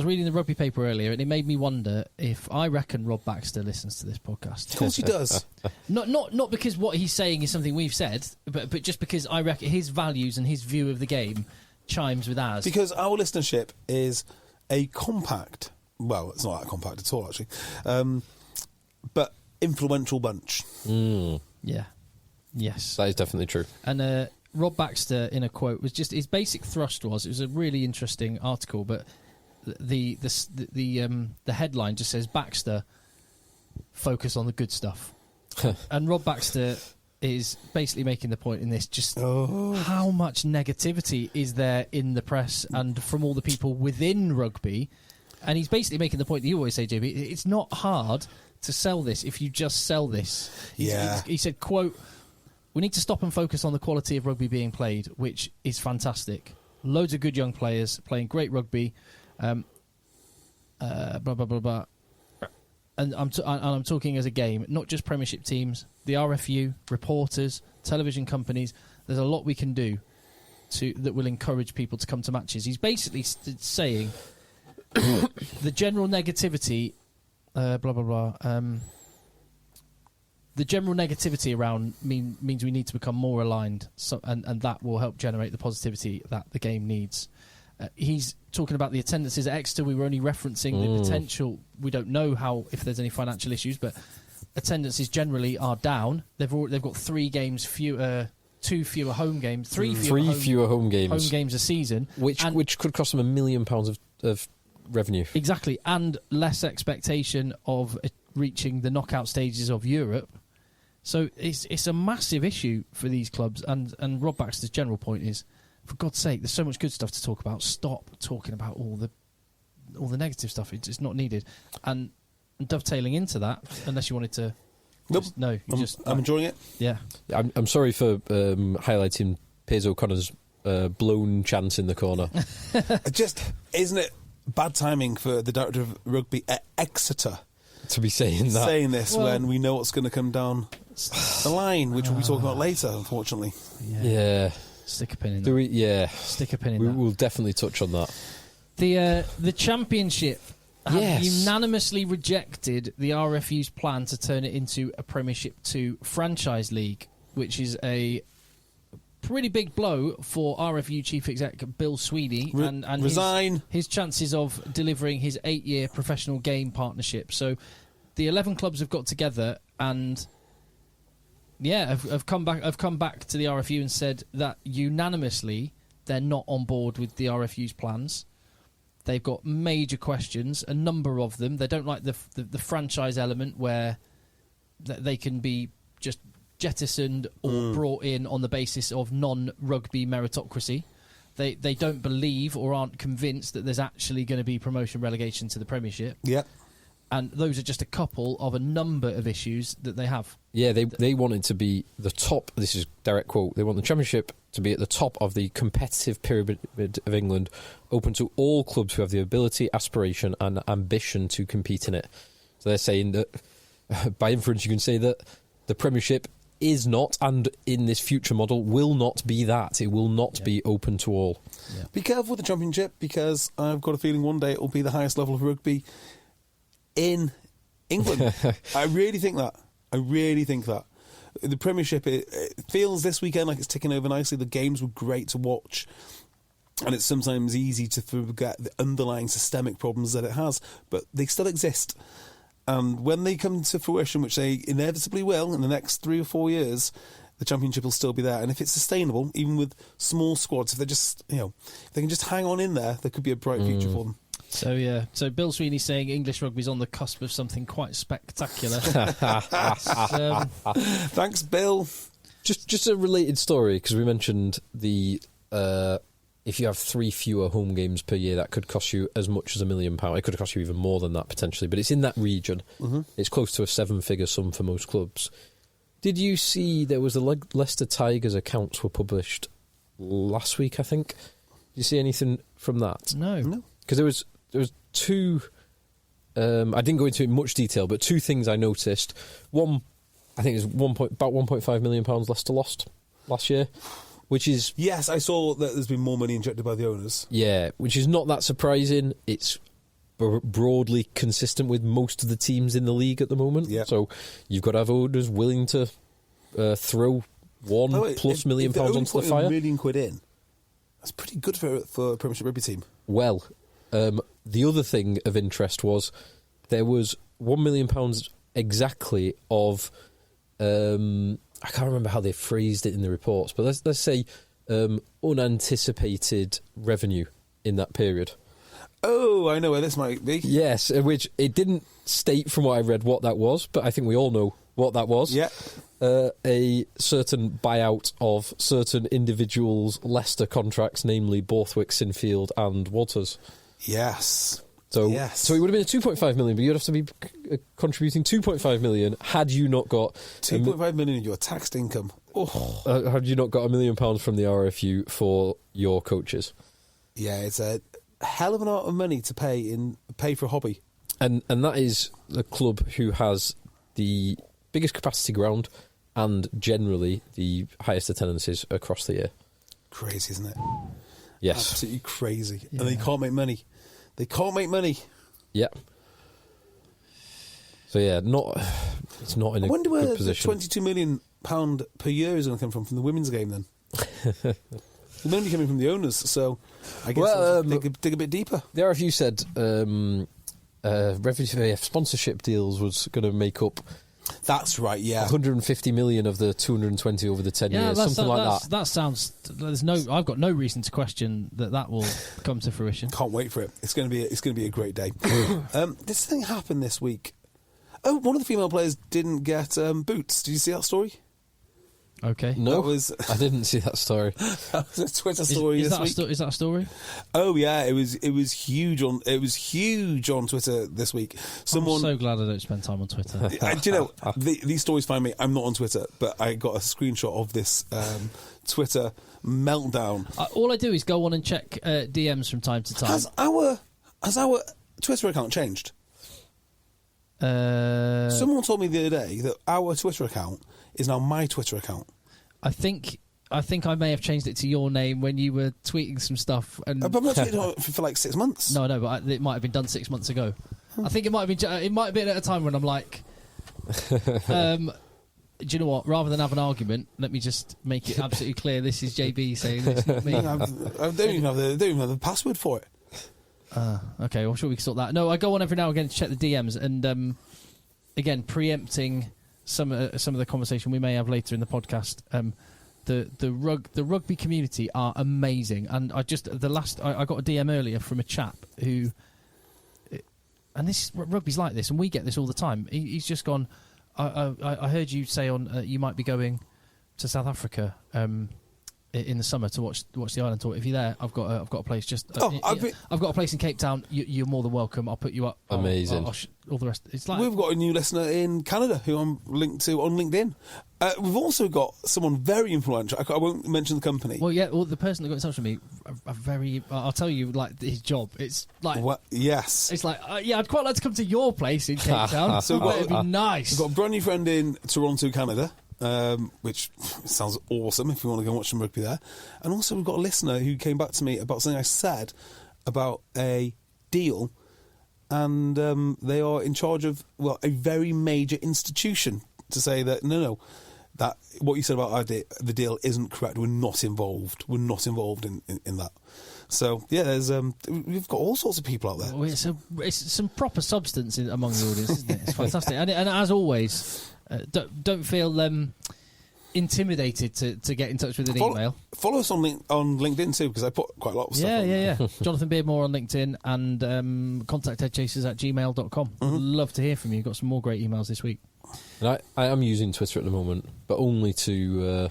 was reading the rugby paper earlier, and it made me wonder if I reckon Rob Baxter listens to this podcast. Of course he does. Not because what he's saying is something we've said, but just because I reckon his values and his view of the game chimes with ours. Because our listenership is a compact, well, it's not that compact at all, actually, but influential bunch. Yeah. Yes. That is definitely true. And Rob Baxter, in a quote, was just, his basic thrust was, it was a really interesting article, but the headline just says, Baxter, focus on the good stuff. And Rob Baxter is basically making the point in this, just how much negativity is there in the press and from all the people within rugby. And he's basically making the point that you always say, JB, it's not hard to sell this if you just sell this. Yeah. He said, quote, we need to stop and focus on the quality of rugby being played, which is fantastic. Loads of good young players playing great rugby. Blah blah blah blah. And I'm talking as a game, not just Premiership teams, the RFU, reporters, television companies. There's a lot we can do that will encourage people to come to matches. He's basically saying the general negativity, blah blah blah. The general negativity around means we need to become more aligned, and that will help generate the positivity that the game needs. He's talking about the attendances at Exeter. We were only referencing the potential. We don't know if there's any financial issues, but attendances generally are down. They've got 3 games fewer, 2 fewer home games, 3 fewer home games a season, which could cost them £1 million of revenue. Exactly, and less expectation of reaching the knockout stages of Europe. So it's a massive issue for these clubs. And Rob Baxter's general point is, for God's sake, there's so much good stuff to talk about. Stop talking about all the negative stuff. It's not needed. And dovetailing into that, unless you wanted to... Nope. I'm enjoying it. Yeah. I'm sorry for highlighting Piers O'Connor's blown chance in the corner. Isn't it bad timing for the director of rugby at Exeter to be saying this when we know what's going to come down the line, which we'll be talking about later, unfortunately. Yeah. Stick a pin in that. Stick a pin in that. We will definitely touch on that. The Championship have unanimously rejected the RFU's plan to turn it into a Premiership 2 franchise league, which is a pretty big blow for RFU Chief Exec Bill Sweeney and resign his chances of delivering his 8-year professional game partnership. So the 11 clubs have got together and have come back to the RFU and said that unanimously they're not on board with the RFU's plans. They've got major questions, a number of them. They don't like the franchise element where they can be just jettisoned or brought in on the basis of non-rugby meritocracy. They don't believe or aren't convinced that there's actually going to be promotion relegation to the Premiership. Yeah. And those are just a couple of a number of issues that they have. Yeah, they want it to be the top. This is direct quote. They want the Championship to be at the top of the competitive pyramid of England, open to all clubs who have the ability, aspiration and ambition to compete in it. So they're saying that, by inference, you can say that the Premiership is not, and in this future model, will not be that. It will not be open to all. Yeah. Be careful with the Championship, because I've got a feeling one day it will be the highest level of rugby in England. I really think that. The Premiership, it feels this weekend like it's ticking over nicely. The games were great to watch, and it's sometimes easy to forget the underlying systemic problems that it has, but they still exist. And when they come to fruition, which they inevitably will in the next 3 or 4 years, the Championship will still be there. And if it's sustainable, even with small squads, if they're just, if they can just hang on in there could be a bright future for them. So Bill Sweeney saying English rugby's on the cusp of something quite spectacular. Thanks, Bill. Just a related story, because we mentioned the if you have 3 fewer home games per year, that could cost you as much as £1 million. It could cost you even more than that potentially, but it's in that region. Mm-hmm. It's close to a 7-figure sum for most clubs. Did you see there was the Leicester Tigers accounts were published last week, I think? Did you see anything from that? No. Because there was 2... I didn't go into it in much detail, but 2 things I noticed. One, I think it was about £1.5 million Leicester lost last year, which is... Yes, I saw that there's been more money injected by the owners. Yeah, which is not that surprising. It's broadly consistent with most of the teams in the league at the moment. Yep. So you've got to have owners willing to throw £1+ million onto the fire. £1 million in. That's pretty good for a Premiership rugby team. Well, the other thing of interest was there was £1 million exactly of... I can't remember how they phrased it in the reports, but let's say unanticipated revenue in that period. Oh, I know where this might be. Yes, which it didn't state from what I read what that was, but I think we all know what that was. Yeah. A certain buyout of certain individuals' Leicester contracts, namely Borthwick, Sinfield and Walters. Yes. So it would have been a 2.5 million, but you'd have to be contributing 2.5 million had you not got 2.5 million of your taxed income. Have you not got £1 million from the RFU for your coaches? Yeah, it's a hell of an amount of money to pay for a hobby. And that is the club who has the biggest capacity ground and generally the highest attendances across the year. Crazy, isn't it? Yes. Absolutely crazy. Yeah. And they can't make money. Yeah. So yeah, it's not in a good position. I wonder where the £22 million per year is going to come from the women's game then. They're mainly coming from the owners, so I guess dig a bit deeper. The RFU said sponsorship deals was going to make up. That's right, yeah. 150 million of the 220 over the 10 years, something like that. That sounds. I've got no reason to question that will come to fruition. Can't wait for it. It's going to be a great day. This thing happened this week. Oh, one of the female players didn't get boots. Did you see that story? Okay. No, I didn't see that story. That was a Twitter story this week. Is that a story? Oh yeah, it was huge on Twitter this week. I'm so glad I don't spend time on Twitter. Do you know, these stories find me. I'm not on Twitter, but I got a screenshot of this Twitter meltdown. All I do is go on and check DMs from time to time. Has our Twitter account changed? Someone told me the other day that our Twitter account is now my Twitter account. I think I may have changed it to your name when you were tweeting some stuff. And I've been tweeting it for like 6 months. No, but it might have been done 6 months ago. I think it might have been at a time when I'm like, do you know what? Rather than have an argument, let me just make it absolutely clear this is JB saying this, not me. I don't even have the password for it. Okay, well, sure we can sort that. No, I go on every now and again to check the DMs, and again, preempting some of the conversation we may have later in the podcast. The rugby community are amazing, and I got a DM earlier from a chap who, and this rugby's like this, and we get this all the time. He's just gone. I heard you say on you might be going to South Africa in the summer to watch the island tour. If you're there, I've got a place just. I've got a place in Cape Town. You're more than welcome. I'll put you up. Amazing. All the rest. It's like we've got a new listener in Canada who I'm linked to on LinkedIn. We've also got someone very influential. I won't mention the company. Well, yeah. Well, the person that got in touch with me, a very. I'll tell you, like his job. It's like yes. It's like I'd quite like to come to your place in Cape Town. So it'd be nice. We've got a brand new friend in Toronto, Canada. Which sounds awesome if you want to go and watch some rugby there. And also we've got a listener who came back to me about something I said about a deal, and they are in charge of a very major institution to say that no, that what you said about the deal isn't correct. We're not involved in that. So yeah, there's we've got all sorts of people out there. Well, it's some proper substance among the audience, isn't it? It's fantastic, and as always. Don't feel intimidated to get in touch with an email. Follow us on LinkedIn too, because I put quite a lot of stuff on. Yeah. Jonathan Beardmore on LinkedIn, and contact EggChasers@gmail.com. Love to hear from you. Got some more great emails this week. And I am using Twitter at the moment, but only to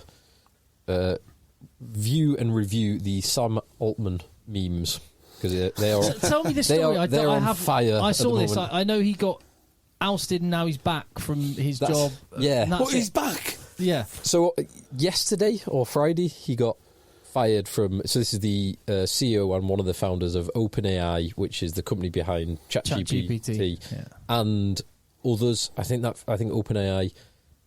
view and review the Sam Altman memes, because they are. Tell me this story. They're on fire. I saw this. I know he got ousted and now he's back from his job. Yeah. He's back? Yeah. So yesterday or Friday he got fired from... So this is the CEO and one of the founders of OpenAI, which is the company behind ChatGPT. Yeah. And others. I think OpenAI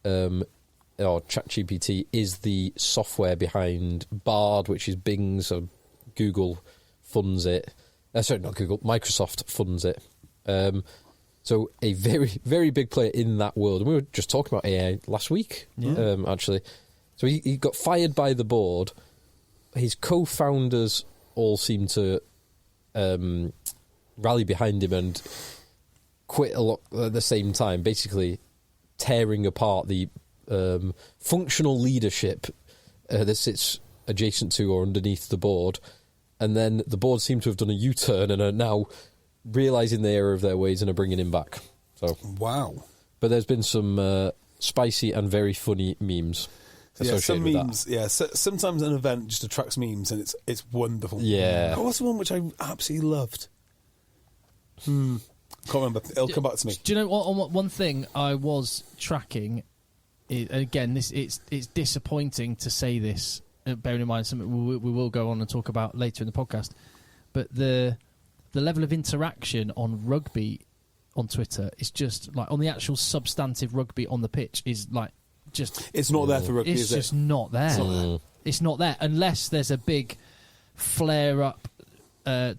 or ChatGPT is the software behind Bard, which is Bing, so Google funds it. Sorry, not Google. Microsoft funds it. So a very, very big player in that world. And we were just talking about AI last week, actually. So he got fired by the board. His co-founders all seem to rally behind him and quit a lot at the same time, basically tearing apart the functional leadership that sits adjacent to or underneath the board. And then the board seem to have done a U-turn and are now realising the error of their ways and are bringing him back. So wow. But there's been some spicy and very funny memes associated with memes, that. Yeah, sometimes an event just attracts memes and it's wonderful. Yeah. Oh, what's the one which I absolutely loved? Can't remember. It'll come back to me. Do you know what? One thing I was tracking again, it's disappointing to say this, bearing in mind something we will go on and talk about later in the podcast, but the level of interaction on rugby on Twitter is just like on the actual substantive rugby on the pitch is like just it's not there for rugby. It's just not there. It's not there unless there's a big flare up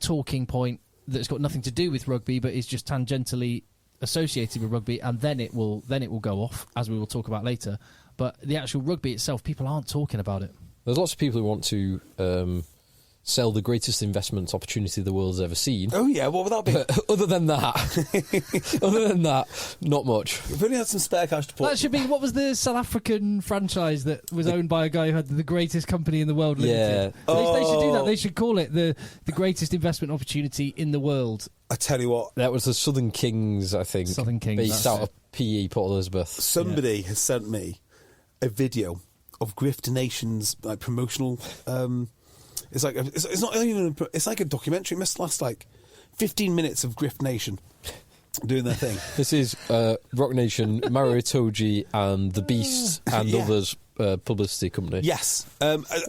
talking point that's got nothing to do with rugby but is just tangentially associated with rugby, and then it will go off, as we will talk about later. But the actual rugby itself, people aren't talking about it. There's lots of people who want to sell the greatest investment opportunity the world's ever seen. Oh yeah, what would that be? But other than that, not much. We've only had some spare cash to put. That should be, what was the South African franchise that was owned by a guy who had the greatest company in the world limited? Yeah. They should do that. They should call it the greatest investment opportunity in the world. I tell you what, that was the Southern Kings, I think. Southern Kings, based out of PE, Port Elizabeth. Somebody has sent me a video of Grift Nation's like promotional. It's like it's not even. It's like a documentary. It must last like 15 minutes of Grift Nation doing their thing. This is Rock Nation, Mario Itoje, and the Beast and others publicity company. Yes,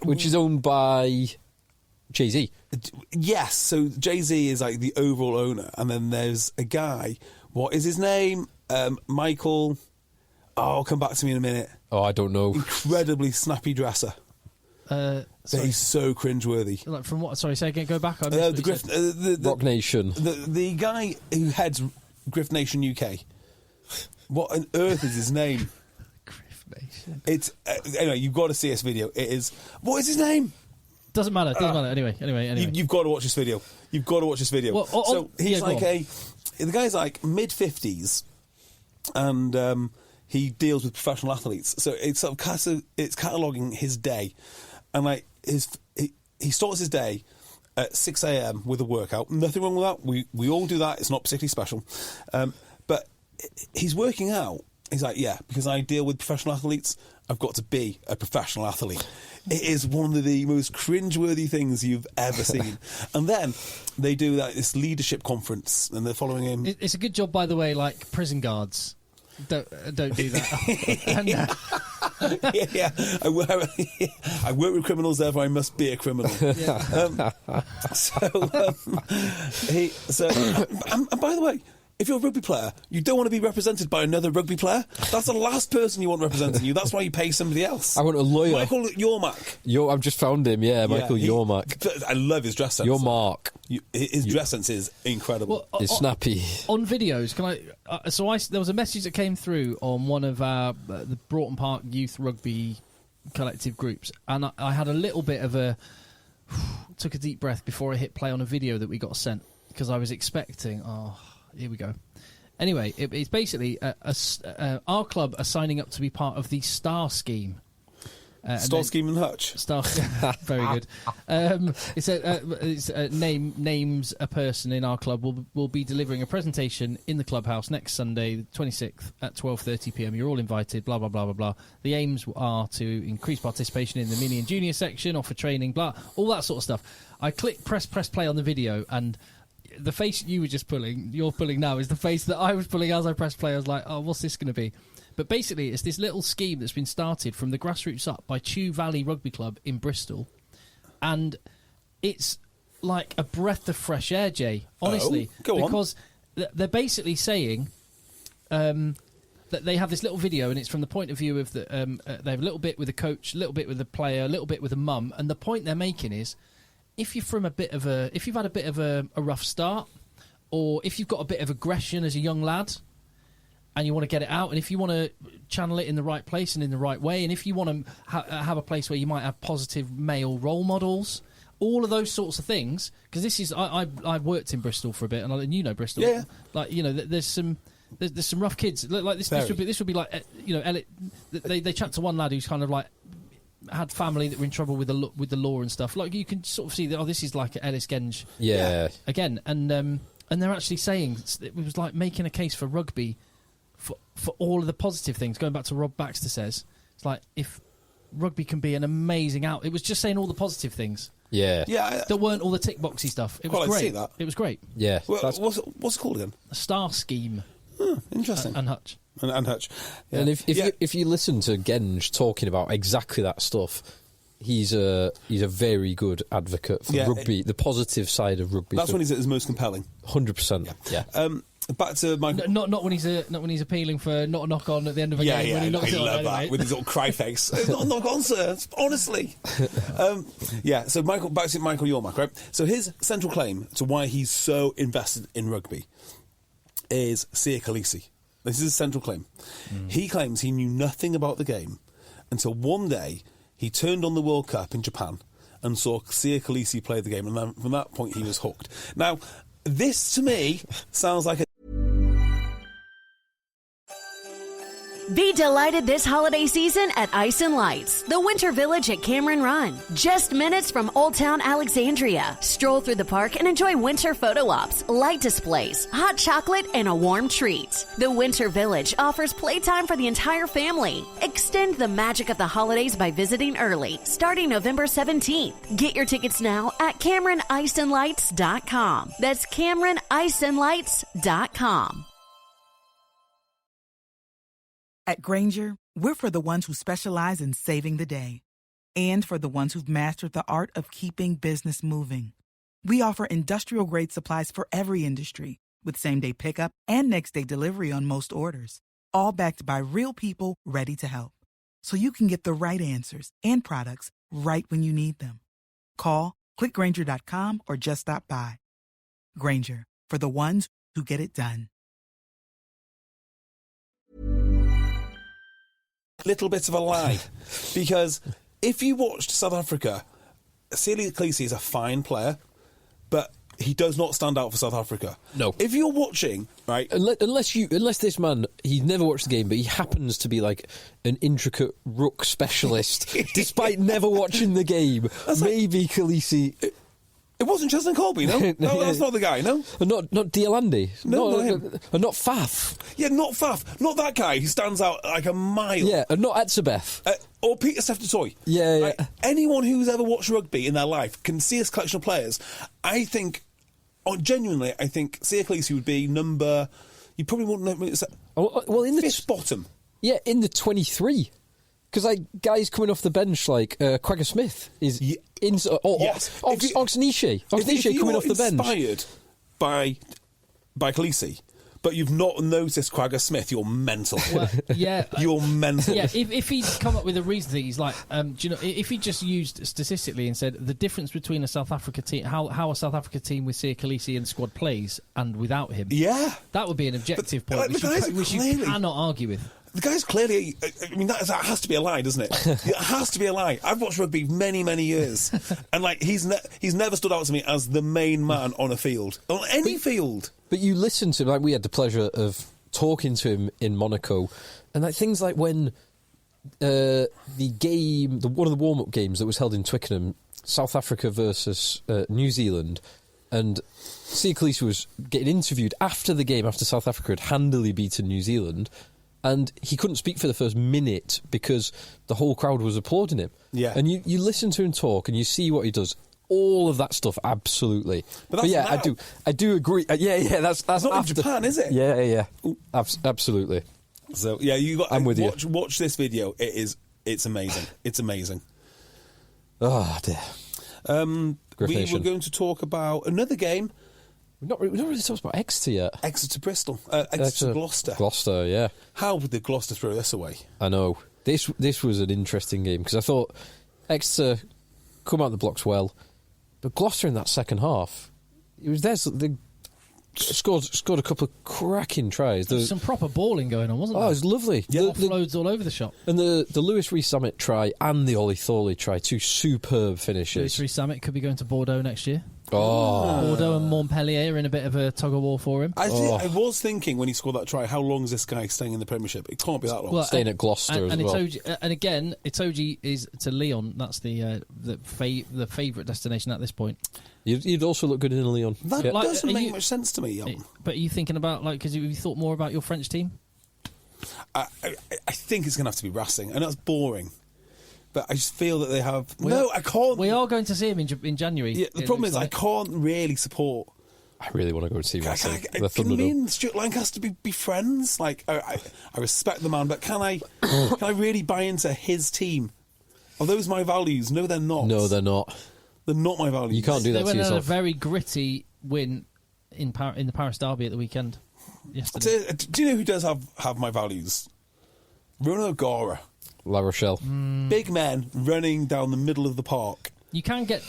which is owned by Jay-Z. Yes, so Jay-Z is like the overall owner, and then there's a guy. What is his name? Michael. Oh, come back to me in a minute. Oh, I don't know. Incredibly snappy dresser. He's so cringeworthy. Like from what? Sorry, say again. Go back. the Rock Nation. The guy who heads Grift Nation UK. What on earth is his name? Grift Nation. It's anyway. You've got to see this video. It is. What is his name? Doesn't matter. Anyway. You've got to watch this video. You've got to watch this video. Well, so he's the guy's like mid-50s, and he deals with professional athletes. So it's sort of it's cataloguing his day. And like he starts his day at 6 a.m. with a workout. Nothing wrong with that. We all do that. It's not particularly special. But he's working out. He's like, yeah, because I deal with professional athletes, I've got to be a professional athlete. It is one of the most cringeworthy things you've ever seen. And then they do like this leadership conference, and they're following him. It's a good job, by the way. Like prison guards. Don't do that. Yeah. I work with criminals, therefore I must be a criminal. Yeah. And by the way, if you're a rugby player, you don't want to be represented by another rugby player. That's the last person you want representing you. That's why you pay somebody else. I want a lawyer. Michael Yormack. I've just found him, Michael Yormack. I love his dress sense. Yormack. His dress sense is incredible. Well, it's snappy. On videos, there was a message that came through on one of the Broughton Park Youth Rugby Collective groups, and I had a little bit of took a deep breath before I hit play on a video that we got sent, because I was expecting, here we go. Anyway, it's basically our club are signing up to be part of the STAR scheme. Star Scheme and Hutch. Star, very good. Names a person in our club will be delivering a presentation in the clubhouse next Sunday, the 26th at 12:30 p.m. You're all invited. Blah blah blah blah blah. The aims are to increase participation in the mini and junior section, offer training, blah, all that sort of stuff. I click press play on the video, and the face you're pulling now is the face that I was pulling as I pressed play. I was like, oh, what's this going to be? But basically, it's this little scheme that's been started from the grassroots up by Chew Valley Rugby Club in Bristol. And it's like a breath of fresh air, Jay, honestly. Because they're basically saying that they have this little video, and it's from the point of view of they have a little bit with a coach, a little bit with a player, a little bit with a mum. And the point they're making is, if you've had a bit of a rough start, or if you've got a bit of aggression as a young lad, and you want to get it out, and if you want to channel it in the right place and in the right way, and if you want to have a place where you might have positive male role models, all of those sorts of things, because this is I've worked in Bristol for a bit, and you know Bristol, like there's some rough kids like this. This would be like they chat to one lad who's kind of like had family that were in trouble with the law and stuff. Like you can sort of see that this is like Ellis Genge again, and they're actually saying it was like making a case for rugby. For all of the positive things, going back to Rob Baxter says, it's like if rugby can be an amazing out. It was just saying all the positive things. Yeah. There weren't all the tick boxy stuff. It was great. I see that. It was great. Yeah. Well, what's it called again? A STAR scheme. Interesting. And Hutch. and Hutch. Yeah. And if you listen to Genge talking about exactly that stuff, he's a very good advocate for rugby, the positive side of rugby. That's when he's at his most compelling. 100%. Yeah. Back to Michael. Not when he's appealing for not a knock on at the end of a game. When he knocks I it love on, that anyway. with his little cry face. It's not a knock on, sir. Honestly. So Michael, back to Michael Yormack, right? So his central claim to why he's so invested in rugby is Siya Kolisi. This is his central claim. He claims he knew nothing about the game until one day he turned on the World Cup in Japan and saw Siya Kolisi play the game, and then from that point he was hooked. Now, this to me sounds like a... Be delighted this holiday season at Ice and Lights, the winter village at Cameron Run. Just minutes from Old Town Alexandria. Stroll through the park and enjoy winter photo ops, light displays, hot chocolate, and a warm treat. The winter village offers playtime for the entire family. Extend the magic of the holidays by visiting early, starting November 17th. Get your tickets now at CameronIceandLights.com. That's CameronIceandLights.com. At Grainger, we're for the ones who specialize in saving the day and for the ones who've mastered the art of keeping business moving. We offer industrial-grade supplies for every industry with same-day pickup and next-day delivery on most orders, all backed by real people ready to help. So you can get the right answers and products right when you need them. Call, clickgrainger.com, or just stop by. Grainger, for the ones who get it done. Little bit of a lie, because if you watched South Africa, Siya Kolisi is a fine player, but he does not stand out for South Africa. No. If you're watching, right, unless this man, he's never watched the game, but he happens to be like an intricate ruck specialist, despite never watching the game. Maybe Kolisi. It wasn't Cheslin Colby, no? No, that's not the guy, no? Not Dialandi. No, not him. And not Faf. Yeah, not Faf. Not that guy who stands out like a mile. Yeah, and not Etzebeth. Or Peter Steph-Toy. Yeah. Like, anyone who's ever watched rugby in their life can see this collection of players. I think, genuinely, Siya Kolisi would be number... You probably wouldn't know... Well, in the... Fifth bottom. Yeah, in the 23. Because guys coming off the bench like Quagga Smith is yes. Oxniche coming off the bench. Inspired by Kolisi, but you've not noticed Quagga Smith, you're mental. Well, yeah, you're mental. Yeah, if he'd come up with a reason, he's like, do you know, if he just used statistically and said the difference between a South Africa team, how a South Africa team with Siya Kolisi and squad plays and without him, that would be an objective point, which you cannot argue with. The guy's clearly... I mean, that has to be a lie, doesn't it? It has to be a lie. I've watched rugby many, many years, and he's never stood out to me as the main man on a field, on any field. But you listen to him, we had the pleasure of talking to him in Monaco, and things like when the game, one of the warm-up games that was held in Twickenham, South Africa versus New Zealand, and Siya Kolisi was getting interviewed after the game, after South Africa had handily beaten New Zealand. And he couldn't speak for the first minute because the whole crowd was applauding him. Yeah. And you listen to him talk and you see what he does. All of that stuff, absolutely. But yeah, I do agree. Yeah, that's not after. In Japan, is it? Yeah. Absolutely. So yeah, I'm with you. Watch this video. It's amazing. It's amazing. Oh dear. We were going to talk about another game. We've not really talked about Exeter yet. Exeter Bristol. Exeter Gloucester. Gloucester, yeah. How did Gloucester throw this away? I know. This was an interesting game because I thought Exeter come out the blocks well, but Gloucester in that second half, it was there. They scored a couple of cracking tries. There was some proper balling going on, wasn't there? Oh, it was lovely. Yeah, offloads all over the shop. And the Lewis Rees-Summit try and the Ollie Thorley try, two superb finishes. Lewis Rees-Summit could be going to Bordeaux next year. Oh. Bordeaux and Montpellier are in a bit of a tug-of-war for him. I was thinking when he scored that try, how long is this guy staying in the Premiership? It can't be that long. Well, staying at Gloucester as well. And again, Itoje is to Lyon. That's the favourite destination at this point. You'd also look good in Lyon. That doesn't make much sense to me. But are you thinking about, because you thought more about your French team? I think it's going to have to be Racing. I know it's boring. But I just feel that they have... I can't... We are going to see him in January. Yeah, the problem is I can't really support I really want to go and see Racing. Can me and Stuart Lancaster be friends? Like, I respect the man, but can I really buy into his team? Are those my values? No, they're not. No, they're not. They're not my values. You can't do that to yourself. They went on a very gritty win in the Paris derby at the weekend yesterday. Do you know who does have my values? Ronan O'Gara. La Rochelle. Big men running down the middle of the park. You can get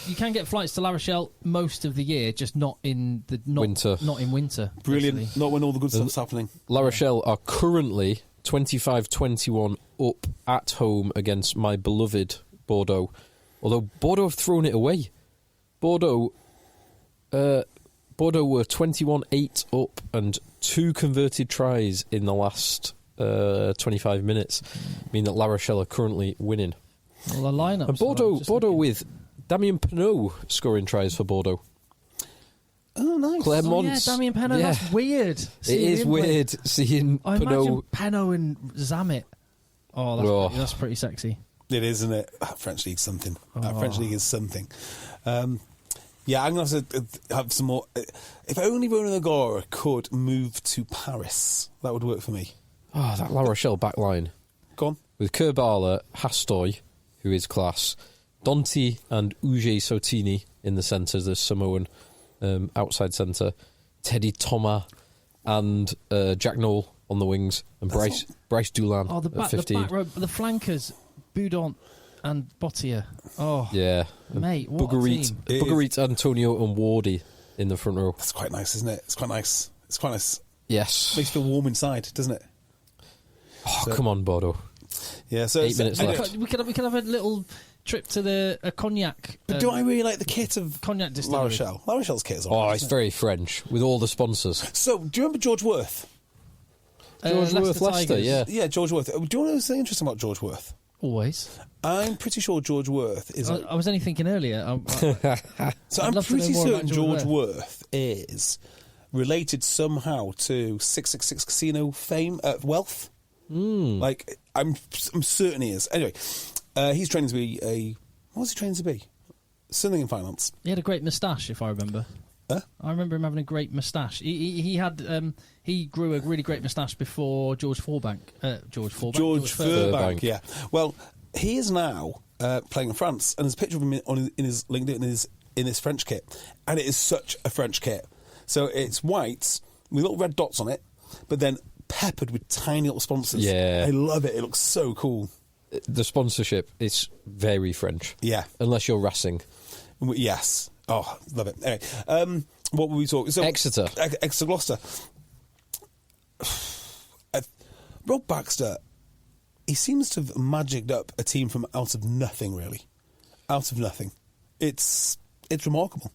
flights to La Rochelle most of the year, just not in winter. Not in winter. Brilliant. Basically. Not when all the good stuff's happening. La Rochelle are currently 25-21 up at home against my beloved Bordeaux. Although Bordeaux have thrown it away. Bordeaux were 21-8 up and 2 converted tries in the last 25 minutes, mean that La Rochelle are currently winning. Well, the lineup. And Bordeaux with Damien Penaud scoring tries for Bordeaux. Oh, nice. Clermont. Yeah, Damien Penaud. Yeah. That's weird. It is weird seeing Penaud. Imagine Penaud and Zamet. Oh, that's pretty sexy. It is, isn't it? French League's something. French League is something. Yeah, I'm going to have to have some more. If only Ronan O'Gara could move to Paris, that would work for me. Oh, that La Rochelle back line. Go on. With Kerbala, Hastoy, who is class, Donti and Uge Sotini in the centres, the Samoan outside centre, Teddy Thomas and Jack Noel on the wings, and Bryce Doolan at 15. The back row, the flankers, Boudon and Bottier. Oh, yeah. Mate, what a team. Buggerit, Antonio and Wardy in the front row. That's quite nice, isn't it? It's quite nice. Yes. Makes you feel warm inside, doesn't it? Oh, come on, Bordeaux. Yeah, so 8 minutes left. We could have a little trip to a cognac. But do I really like the kit of cognac distillery? La Rochelle? La Rochelle's kit is all right, it's very French with all the sponsors. So, do you remember George Worth? George Worth, Leicester, yeah. Yeah, George Worth. Do you want to know something interesting about George Worth? Always. I'm pretty sure George Worth is... I was only thinking earlier. I'm pretty certain George Worth is related somehow to 666 Casino fame, wealth. Like, I'm certain he is. Anyway, he's training to be what was he training to be? Something in finance. He had a great moustache, if I remember. I remember him having a great moustache. He grew a really great moustache before George Furbank. George Furbank, yeah. Well, he is now playing in France, and there's a picture of him in his LinkedIn in his French kit, and it is such a French kit. So it's white with little red dots on it, but then peppered with tiny little sponsors. Yeah. I love it. It looks so cool. The sponsorship is very French. Yeah. Unless you're Racing. Yes. Oh, love it. Anyway, what were we talking? So, Exeter. Exeter Gloucester. Rob Baxter, he seems to have magicked up a team from out of nothing, really. Out of nothing. It's remarkable.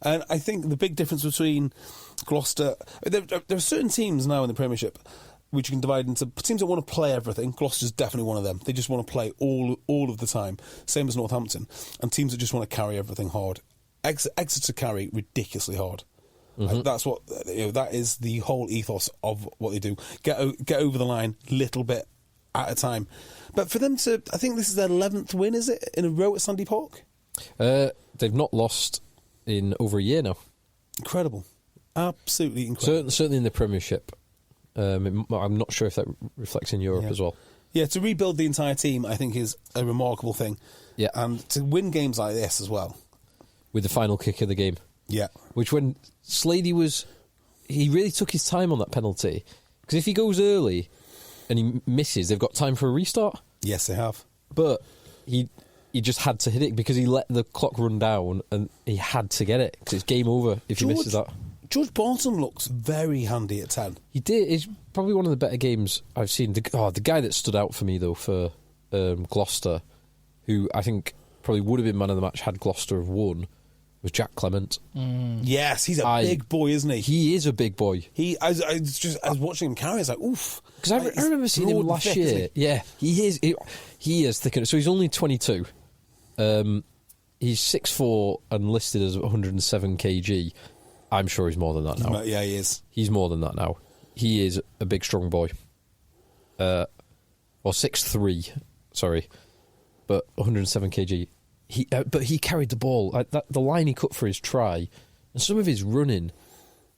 And I think the big difference between Gloucester... There are certain teams now in the Premiership which you can divide into teams that want to play everything. Gloucester's definitely one of them. They just want to play all of the time, same as Northampton. And teams that just want to carry everything hard. Exeter carry ridiculously hard. Mm-hmm. That's what that is the whole ethos of what they do. Get over the line little bit at a time. But for them to, I think this is their 11th win, is it, in a row at Sandy Park? They've not lost in over a year now. Incredible. Absolutely incredible. Certainly in the Premiership. I'm not sure if that reflects in Europe as well. Yeah, to rebuild the entire team, I think, is a remarkable thing. Yeah. And to win games like this as well. With the final kick of the game. Yeah. Which when Slady he really took his time on that penalty. Because if he goes early and he misses, they've got time for a restart. Yes, they have. But he just had to hit it because he let the clock run down and he had to get it because it's game over if he misses that. George Barton looks very handy at 10. He did. It's probably one of the better games I've seen. The guy that stood out for me, though, for Gloucester, who I think probably would have been man of the match had Gloucester have won, was Jack Clement. Yes, he's a big boy, isn't he? He is a big boy. I was watching him carry. I was like, oof. Because I remember seeing him last year. Yeah, he is. He is thick. So he's only 22. He's 6'4" and listed as 107 kg. I'm sure he's more than that now. Yeah, he is. He's more than that now. He is a big, strong boy. Or 6'3", sorry. But 107 kg. But he carried the ball. The line he cut for his try, and some of his running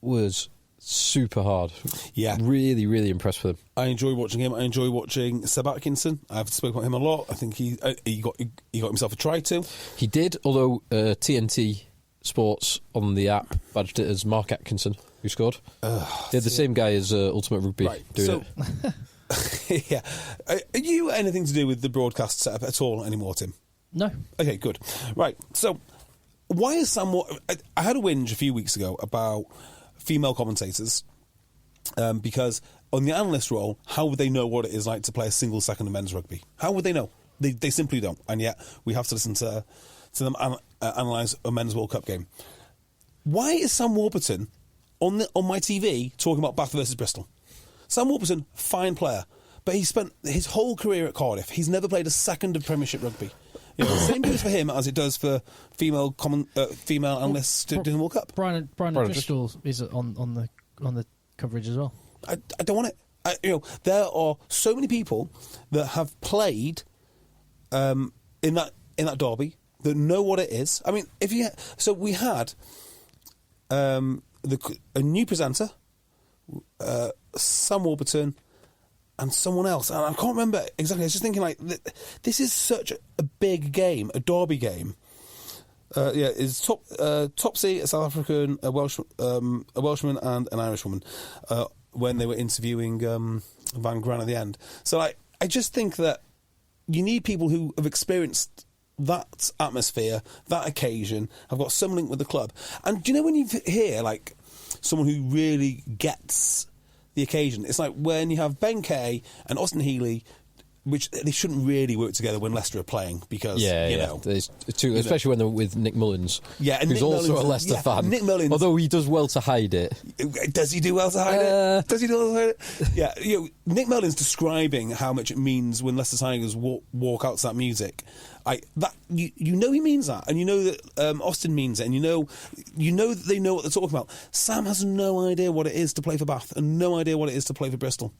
was super hard. Yeah. Really, really impressed with him. I enjoy watching him. I enjoy watching Seb Atkinson. I've spoken about him a lot. I think he got himself a try too. He did, although TNT Sports on the app badged it as Mark Atkinson, who scored. They're the same guy as Ultimate Rugby doing it. Yeah. Are you anything to do with the broadcast setup at all anymore, Tim? No. Okay, good. Right. So, why is Sam... I had a whinge a few weeks ago about female commentators because on the analyst role, how would they know what it is like to play a single second of men's rugby? How would they know? They simply don't. And yet, we have to listen to them analyse a men's World Cup game. Why is Sam Warburton on my TV talking about Bath versus Bristol? Sam Warburton, fine player, but he spent his whole career at Cardiff. He's never played a second of Premiership rugby. You know, the same goes for him as it does for female analysts doing the World Cup. Brian Driscoll is on the coverage as well. I don't want it. There are so many people that have played in that derby that know what it is. I mean, we had a new presenter, Sam Warburton, and someone else, and I can't remember exactly. I was just thinking, like, this is such a big game, a derby game. Is Topsy, a South African, a Welshman, and an Irishwoman when they were interviewing Van Gran at the end. So I just think that you need people who have experienced that atmosphere, that occasion, have got some link with the club. And do you know when you hear like someone who really gets the occasion? It's like when you have Ben Kay and Austin Healey, which they shouldn't really work together when Leicester are playing because, there's two, especially when they're with Nick Mullins, and who's Nick also Mullins, a Leicester fan. Nick Mullins, although he does well to hide it. Does he do well to hide it? Does he do well to hide it? Yeah, Nick Mullins describing how much it means when Leicester Tigers walk out to that music. You know he means that, and you know that Austin means it, and you know that they know what they're talking about. Sam has no idea what it is to play for Bath, and no idea what it is to play for Bristol.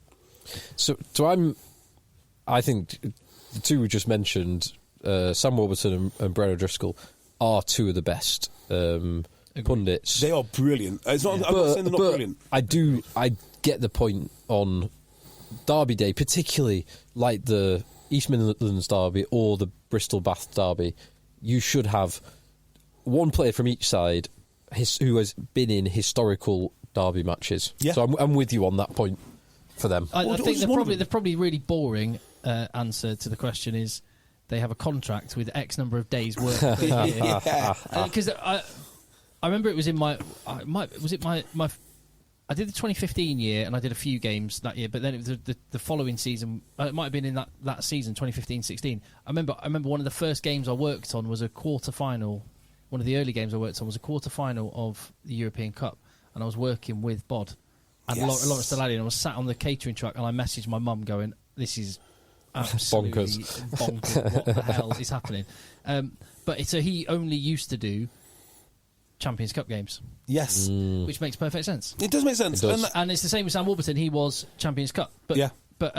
So I think the two we just mentioned, Sam Warburton and Brennan Driscoll, are two of the best pundits. They are brilliant. I'm not saying they're not brilliant. I get the point on Derby Day, particularly like the East Midlands Derby or the Bristol Bath Derby. You should have one player from each side who has been in historical derby matches. Yeah. So I'm with you on that point for them. I think the probably really boring answer to the question is they have a contract with X number of days work per year. Because I remember it was in my I did the 2015 year and I did a few games that year, but then it was the following season. It might have been in that season, 2015-16. I remember one of the first games I worked on was a quarter-final. One of the early games I worked on was a quarter-final of the European Cup, and I was working with Bod and Lawrence Delaney, and I was sat on the catering truck, and I messaged my mum going, "This is absolutely bonkers. What the hell is happening?" But so he only used to do Champions Cup games. Yes. Which makes perfect sense. It does make sense. And it's the same with Sam Warburton. He was Champions Cup. But,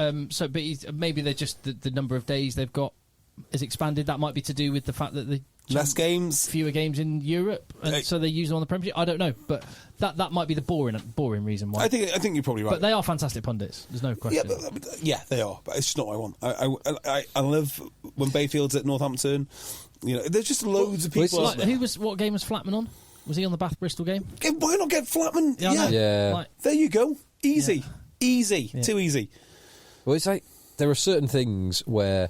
maybe they're just the number of days they've got has expanded. That might be to do with the fact that the less games, fewer games in Europe, and so they use them on the Premiership. I don't know, but that might be the boring reason why. I think you're probably right. But they are fantastic pundits. There's no question. Yeah, they are. But it's just not what I want. I love when Bayfield's at Northampton. You know, there's just loads of people. What game was Flatman on? Was he on the Bath Bristol game? Why not get Flatman? Yeah. There you go. Easy. Yeah. Too easy. Well, it's like there are certain things where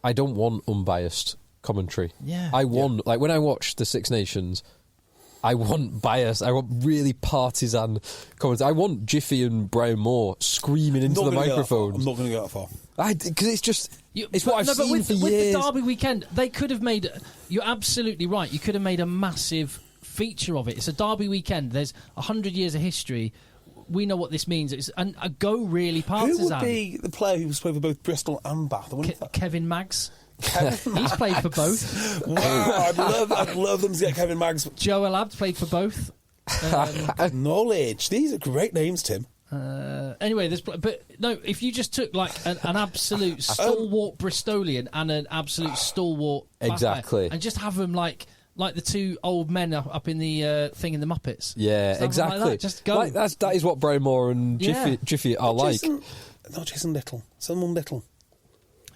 I don't want unbiased commentary. Yeah. I want, like when I watch the Six Nations, I want bias. I want really partisan commentary. I want Jiffy and Brian Moore screaming into the microphone. I'm not going to go that far. Because it's just... It's what I've seen for years. With the Derby weekend, they could have made... You're absolutely right. You could have made a massive feature of it. It's a Derby weekend. There's 100 years of history. We know what this means. And go really partisan. Who would be the player who's played for both Bristol and Bath? Kevin Maggs. He's played for both. Wow, I'd love them to get Kevin Maggs. Joel Abd played for both. Knowledge. These are great names, Tim. Anyway, if you just took like an absolute stalwart Bristolian and an absolute stalwart exactly, and just have them like Like the two old men up in the thing in the Muppets. Yeah, Something exactly. Like that. Just go. That is what Brian Moore and Jiffy are like. Not Jason Little. Someone Little.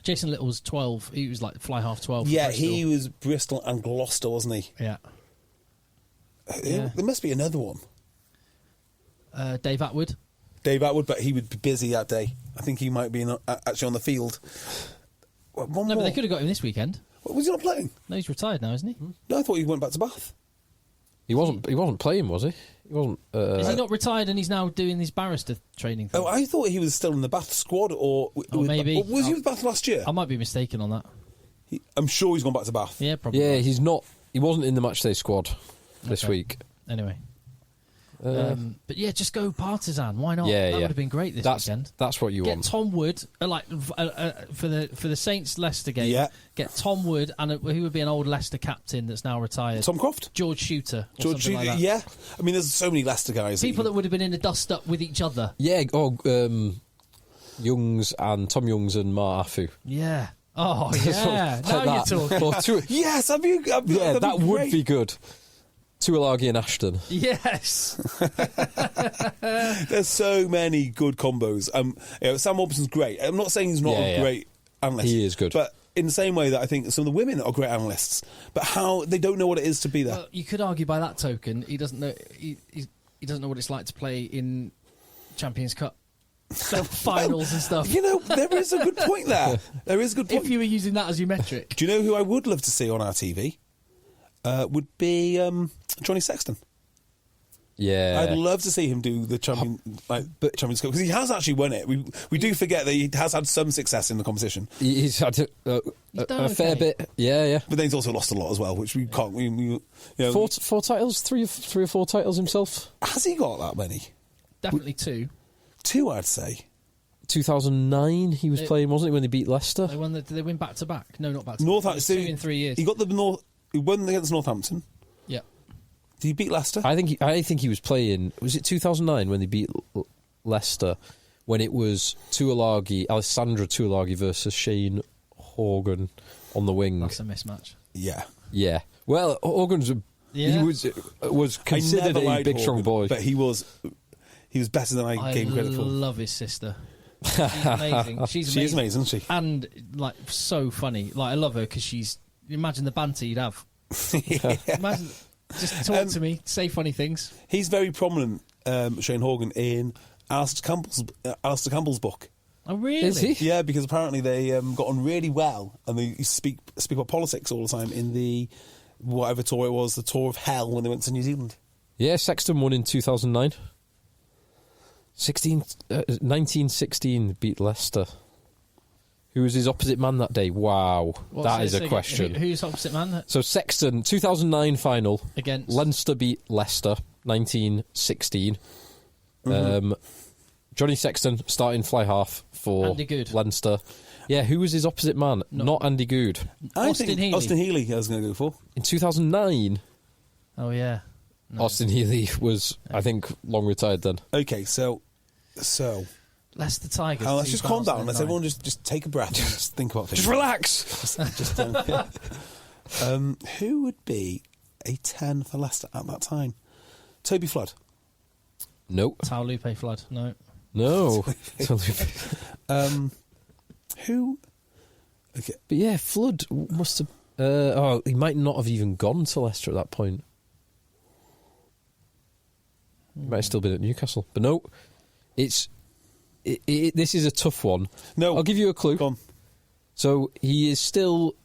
Jason Little was 12. He was like fly half 12. Yeah, he was Bristol and Gloucester, wasn't he? Yeah. There must be another one. Dave Atwood. Dave Atwood, but he would be busy that day. I think he might be actually on the field. One more. But they could have got him this weekend. Was he not playing? No, he's retired now, isn't he? No, I thought he went back to Bath. He wasn't playing, was he? He wasn't. Is he not retired and he's now doing this barrister training thing? Oh, I thought he was still in the Bath squad, or maybe. Or was he with Bath last year? I might be mistaken on that. I'm sure he's gone back to Bath. Yeah, probably. Yeah, he's not. He wasn't in the matchday squad this week. Anyway. But yeah, just go Partizan. Why not? Yeah, that would have been great this weekend. That's what you get want. Tom Wood, for the Saints Leicester game. Yeah. Get Tom Wood and who would be an old Leicester captain that's now retired. Tom Croft, George Shooter, George Shooter. Like that. Yeah, I mean, there's so many Leicester guys. People that would have been in a dust up with each other. Yeah. Youngs and Tom Youngs and Mar Afu. Yeah. Oh yeah. Now Like you're talking. Yes, that would be good. Tuilagi and Ashton. Yes. There's so many good combos. Sam Robertson's great. I'm not saying he's not a great analyst. He is good. But in the same way that I think some of the women are great analysts, but how they don't know what it is to be there. Well, you could argue by that token, he doesn't know. He doesn't know what it's like to play in Champions Cup finals and stuff. You know, there is a good point there. There is a good point. If you were using that as your metric. Do you know who I would love to see on our TV? Would be Johnny Sexton. Yeah, I'd love to see him do the Champions Cup, because he has actually won it. We do forget that he has had some success in the competition. He's had a fair bit. Yeah. But then he's also lost a lot as well, which we can't. Four titles, three or four titles himself. Has he got that many? Definitely two. Two, I'd say. 2009, he was playing, wasn't he, when they beat Leicester? Did they win back to back? No, not back to back. 2 in 3 years. He got he won against Northampton. Yeah. Did he beat Leicester? I think he was playing. Was it 2009 when they beat Leicester? When it was Alessandra Tuilagi versus Shane Horgan on the wing. That's a mismatch. Yeah. Well, Horgan's he was considered a big strong boy, but he was better than I gave him credit for. I love his sister. She's amazing. She is amazing, isn't she? And like so funny. Like I love her because she's. Imagine the banter you'd have. Imagine, just talk to me, say funny things. He's very prominent, Shane Horgan, in Alistair Campbell's book. Oh, really? Is he? Yeah, because apparently they got on really well, and they speak about politics all the time in the whatever tour it was, the Tour of Hell, when they went to New Zealand. Yeah, Sexton won in 2009. 1916 beat Leicester. Who was his opposite man that day? Wow, that is a question. Who's opposite man? So Sexton, 2009 final against Leinster beat Leicester, 1916. Johnny Sexton starting fly half for Andy Good. Leinster. Yeah, who was his opposite man? Not Andy Good. Austin Healey. Austin Healey, I was going to go for. In 2009. Oh yeah. No. Austin Healey was, I think, long retired then. Okay, so. Leicester Tigers. Let's just calm down. Let's everyone just take a breath and just think about things. Just relax. Who would be a 10 for Leicester at that time? Toby Flood. Nope. Taulupe Flood. No. Who? Okay. But yeah, Flood must have. He might not have even gone to Leicester at that point. He might have still been at Newcastle. But no, this is a tough one. No. I'll give you a clue. Go on. So he is still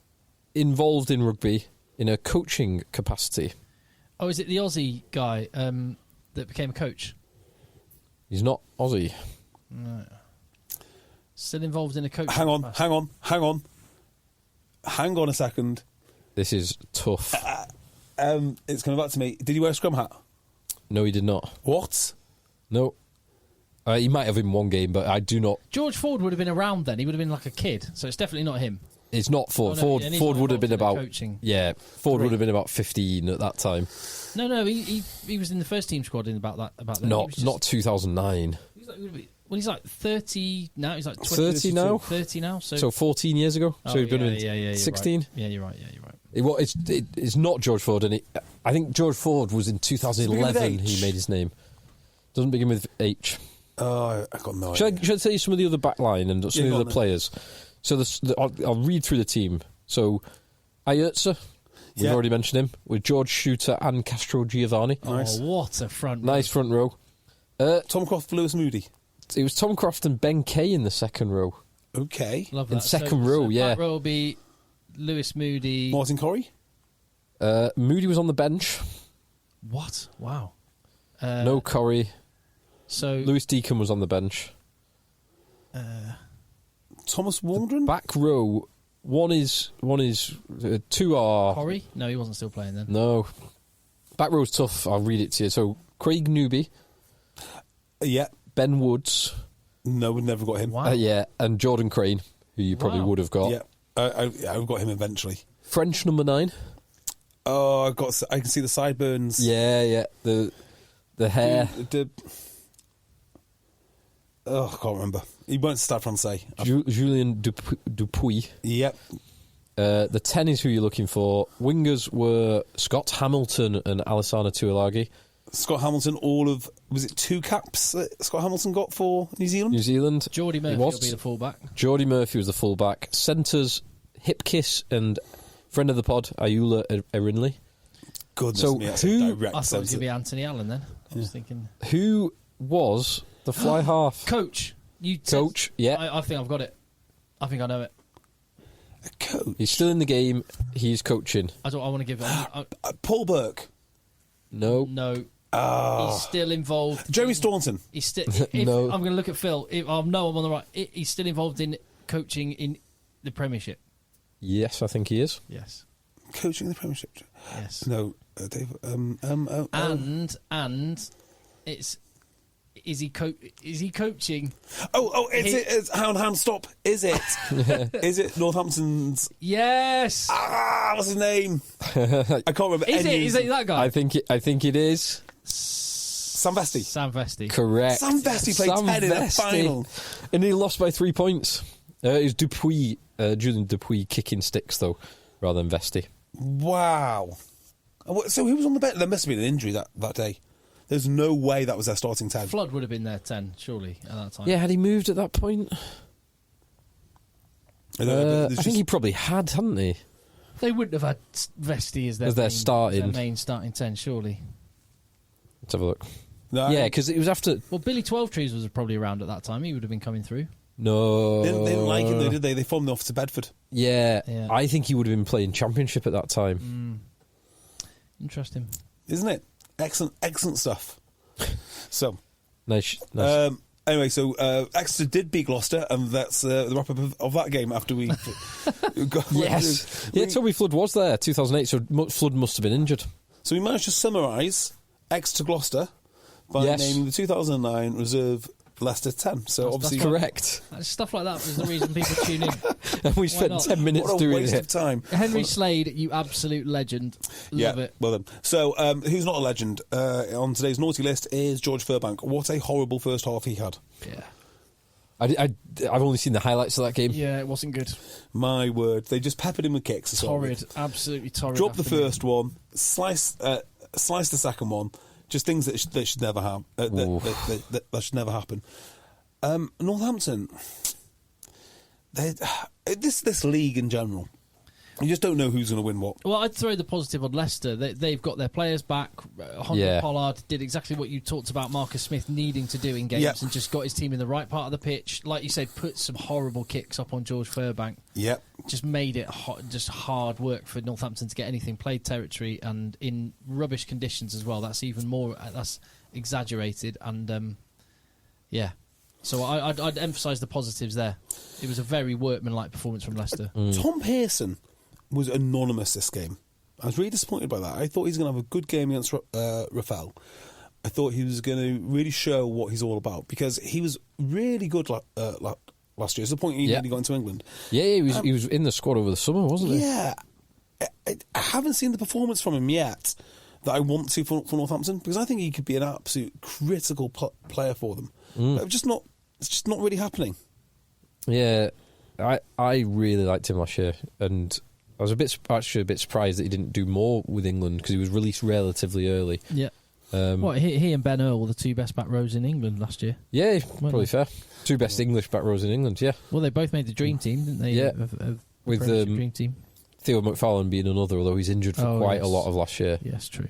involved in rugby in a coaching capacity. Oh, is it the Aussie guy that became a coach? He's not Aussie. No. Still involved in a coaching capacity. Hang on a second. This is tough. It's coming back to me. Did he wear a scrum hat? No, he did not. What? No. He might have in one game, but I do not. George Ford would have been around then. He would have been like a kid, so it's definitely not him. It's not Ford. Oh, no, Ford would have been about coaching. Yeah, Ford would have been about 15 at that time. No, he was in the first team squad in about that. Not 2009. He's like 30 now. He's like 30 now. 30 now. So 14 years ago. Oh, so he'd been 16. You're right. Yeah, you're right. It's not George Ford, and I think George Ford was in 2011. He made his name. Doesn't begin with H. Oh, I got no idea. Should I tell you some of the other backline and some of the other players? So I'll read through the team. So Ayerza, we've already mentioned him, with George Shooter and Castro Giovanni. Nice. Oh, what a front row. Nice front row. Tom Croft, Lewis Moody. It was Tom Croft and Ben Kay in the second row. Okay. Love that. In second row, yeah. Back row will be Lewis Moody. Martin Corrie? Moody was on the bench. What? Wow. No Corrie. So Lewis Deacon was on the bench. Thomas Waldron? Back row, two are... Corrie? No, he wasn't still playing then. No. Back row's tough, I'll read it to you. So, Craig Newby. Yeah. Ben Woods. No, we never got him. Wow. Yeah, and Jordan Crane, who you probably would have got. Yeah, I've got him eventually. French number 9. Oh, I can see the sideburns. Yeah, the hair. I can't remember. He went to Stade Francais. Julien Dupuis. Yep. The 10 is who you're looking for. Wingers were Scott Hamilton and Alessandro Tuilagi. Scott Hamilton, was it 2 caps that Scott Hamilton got for New Zealand? New Zealand. Geordie Murphy will be the fullback. Geordie Murphy was the fullback. Centres, Hipkiss and friend of the pod, Ayula Erinley. Goodness me, that's a direct I thought it was sense. going to be Anthony Allen then. I was thinking. Who was the fly half? Coach. Coach, yeah. I think I've got it. I think I know it. A coach? He's still in the game. He's coaching. I want to give it. Paul Burke? No. No. Oh. He's still involved. Jeremy Staunton? He's still. No. I'm going to look at Phil. I'm on the right. He's still involved in coaching in the Premiership. Yes, I think he is. Yes. Coaching in the Premiership? Yes. No, Dave. And it's. Is he coaching? It's Hound, stop. Is it? Is it Northampton's? Yes. What's his name? I can't remember. Is it that guy? I think it is. Sam Vesti. Sam Vesti. Correct. Sam Vesti played 10 in the final. And he lost by 3 points. It was Dupuis, Julien Dupuis kicking sticks, though, rather than Vesti. Wow. So who was on the bench? There must have been an injury that day. There's no way that was their starting 10. Flood would have been their 10, surely, at that time. Yeah, had he moved at that point? I think he probably hadn't he? They wouldn't have had Vesti as their main starting 10, surely. Let's have a look. No, yeah, because it was after... Well, Billy Twelvetrees was probably around at that time. He would have been coming through. No. They didn't like him, though, did they? They formed off to Bedford. Yeah, I think he would have been playing Championship at that time. Interesting. Isn't it? Excellent stuff. So, nice. Anyway, so Exeter did beat Gloucester, and that's the wrap-up of that game after we got... Yes. Yeah, Toby Flood was there, 2008, so Flood must have been injured. So we managed to summarise Exeter Gloucester by naming the 2009 reserve Leicester 10. So that's obviously... Correct. Stuff like that was the reason people tune in. And we spent 10 minutes doing it. What a waste of time. Henry Slade, you absolute legend. Love it. Well done. So, who's not a legend on today's naughty list is George Furbank. What a horrible first half he had. Yeah. I've only seen the highlights of that game. Yeah, it wasn't good. My word. They just peppered him with kicks. Torrid. Absolutely torrid. Dropped the first one, sliced the second one. Just things that should never happen. That should never happen. Northampton, this league in general, you just don't know who's going to win what. Well, I'd throw the positive on Leicester. They've got their players back. Honda Pollard did exactly what you talked about Marcus Smith needing to do in games and just got his team in the right part of the pitch. Like you said, put some horrible kicks up on George Furbank. Yep. Just made it just hard work for Northampton to get anything played territory, and in rubbish conditions as well. That's even more, that's exaggerated. And so I'd emphasise the positives there. It was a very workmanlike performance from Leicester. Tom Pearson was anonymous this game. I was really disappointed by that. I thought he was going to have a good game against Rafael. I thought he was going to really show what he's all about, because he was really good last year. It's the point he nearly got into England. Yeah, he was in the squad over the summer, wasn't he? Yeah. I haven't seen the performance from him yet that I want to for Northampton, because I think he could be an absolute critical player for them. But it's just not really happening. Yeah, I really liked him last year, and I was actually a bit surprised that he didn't do more with England because he was released relatively early. Yeah. He and Ben Earl were the two best back rows in England last year. Yeah, probably fair. Two best English back rows in England, yeah. Well, they both made the dream team, didn't they? Yeah. With the dream team. Theo McFarlane being another, although he's injured for quite a lot of last year. Yes, true.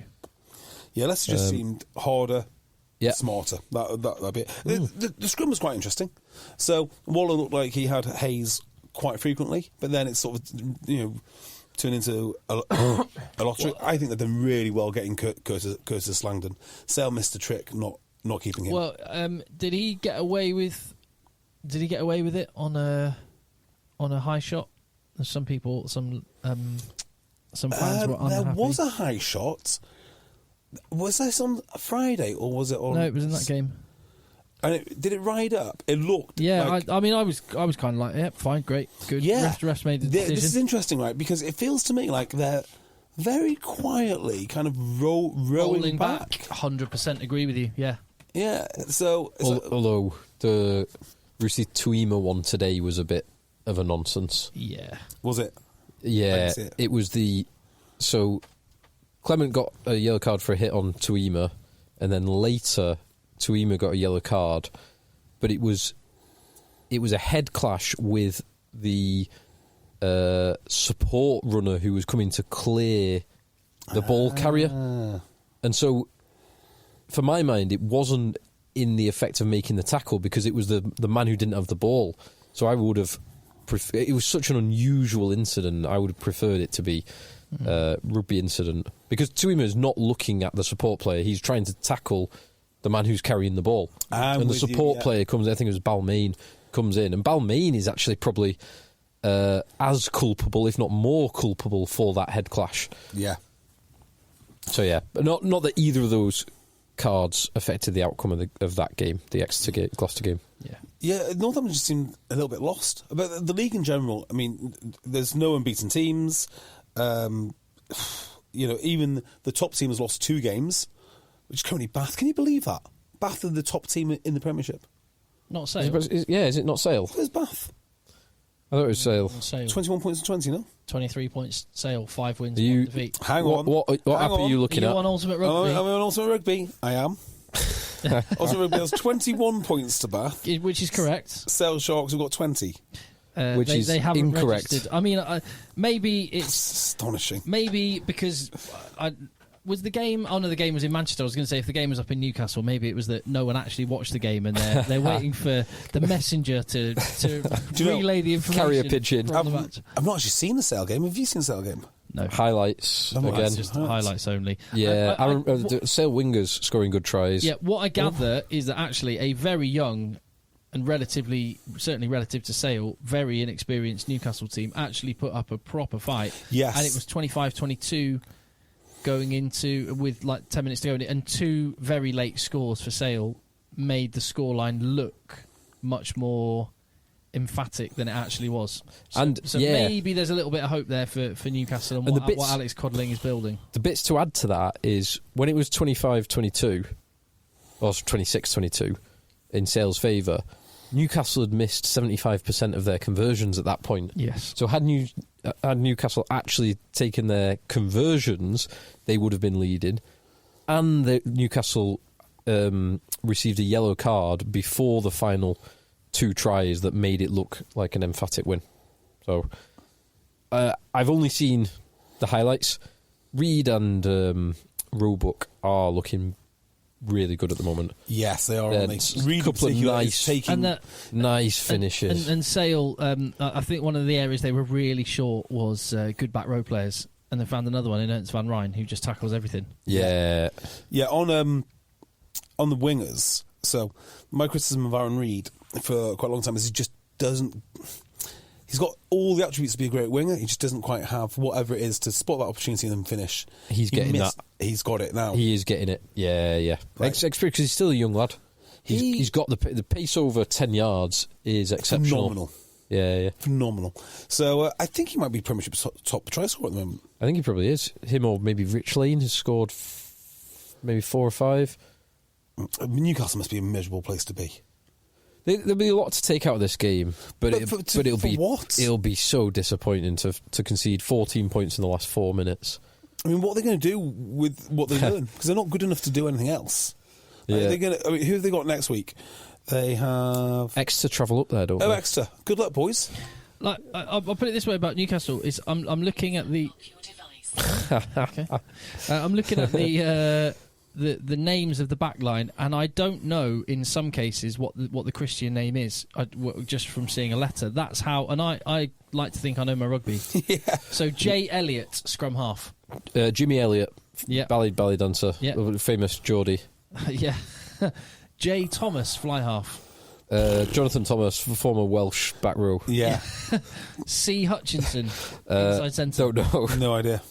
Yeah, Leicester just seemed harder, smarter. That bit. The scrum was quite interesting. So Waller looked like he had Hayes quite frequently, but then it's sort of turned into a lottery. I think they've done really well getting Curtis Langdon. Sale missed a trick, not keeping him. Well, did he get away with it on a high shot? Some fans were unhappy. There was a high shot. Was this on Friday or was it on? No, it was in that game. And did it ride up? It looked. Yeah, like, I was kind of like, yeah, fine, great, good. Yeah, refs made the decision. This is interesting, right? Because it feels to me like they're very quietly kind of rolling back. 100% agree with you. Yeah. Yeah. So, although the Rusi Tuima one today was a bit of a nonsense. Yeah. Was it? Yeah, it was so Clement got a yellow card for a hit on Tuima, and then later Tuima got a yellow card, but it was a head clash with the support runner who was coming to clear the ball carrier, and so for my mind it wasn't in the effect of making the tackle because it was the man who didn't have the ball. So I would have it was such an unusual incident. I would have preferred it to be rugby incident because Tuima is not looking at the support player. He's trying to tackle the man who's carrying the ball. And the support player comes, I think it was Balmain, comes in. And Balmain is actually probably as culpable, if not more culpable, for that head clash. Yeah. So, yeah. But not that either of those cards affected the outcome of that game, the Gloucester game. Yeah. Yeah, Northampton just seemed a little bit lost. But the league in general, I mean, there's no unbeaten teams. Even the top team has lost 2 games, which is currently Bath. Can you believe that? Bath are the top team in the Premiership. Not Sale. Is it not Sale? Where's Bath? I thought it was Sale. 21 points and 20, no? 23 points, Sale, 5 wins, 1 defeat. Hang on. What app are you looking at? Are you on Ultimate Rugby? I'm on Ultimate Rugby. I am. Ultimate Rugby has 21 points to Bath. Which is correct. Sale Sharks have got 20. Which is they haven't incorrect. Registered. I mean, maybe it's... That's astonishing. Maybe because... Was the game... Oh, no, the game was in Manchester. I was going to say if the game was up in Newcastle, maybe it was that no one actually watched the game and they're waiting for the messenger to relay the information. Carry a pigeon. I've not actually seen the Sale game. Have you seen the Sale game? No. Highlights again. It's just highlights only. Yeah, I remember the Sale wingers scoring good tries. Yeah, what I gather is that actually a very young and certainly relative to Sale, very inexperienced Newcastle team actually put up a proper fight. Yes. And it was 25-22 going into, with like 10 minutes to go, and 2 very late scores for Sale made the scoreline look much more emphatic than it actually was. So maybe there's a little bit of hope there for Newcastle and what Alex Codling is building. The bits to add to that is when it was 25-22, or 26-22 in Sale's favour, Newcastle had missed 75% of their conversions at that point. Yes. So had Newcastle actually taken their conversions, they would have been leading. And Newcastle received a yellow card before the final 2 tries that made it look like an emphatic win. So I've only seen the highlights. Reed and Roebuck are looking really good at the moment. Yes, they are. A couple of nice finishes. And Sale, I think one of the areas they were really short was good back row players, and they found another one in Ernst van Rijn who just tackles everything. Yeah. On the wingers. So my criticism of Aaron Reed for quite a long time is he just doesn't. He's got all the attributes to be a great winger. He just doesn't quite have whatever it is to spot that opportunity and then finish. He's getting that. He's got it now. He is getting it. Yeah. Right. Because he's still a young lad. He's got the pace over 10 yards is exceptional. Phenomenal. Yeah. Phenomenal. So I think he might be Premiership top try scorer at the moment. I think he probably is. Him or maybe Rich Lane has scored maybe 4 or 5. Newcastle must be a miserable place to be. There'll be a lot to take out of this game, but it'll be so disappointing to concede 14 points in the last 4 minutes. I mean, what are they going to do with what they're doing? Because they're not good enough to do anything else. Yeah. Who have they got next week? They have Exeter travel up there, don't they? Oh, Exeter. Good luck, boys. Like, I'll put it this way about Newcastle: is I'm looking at the. Okay. I'm looking at the names of the back line, and I don't know in some cases what the Christian name is. Just from seeing a letter, that's how. And I like to think I know my rugby. Yeah. So J. Elliott, scrum half. Jimmy Elliott, yeah, ballet dancer, famous Geordie. Yeah. J. Thomas, fly half. Jonathan Thomas, former Welsh back row. Yeah. C. Hutchinson, inside centre. Don't know. No idea.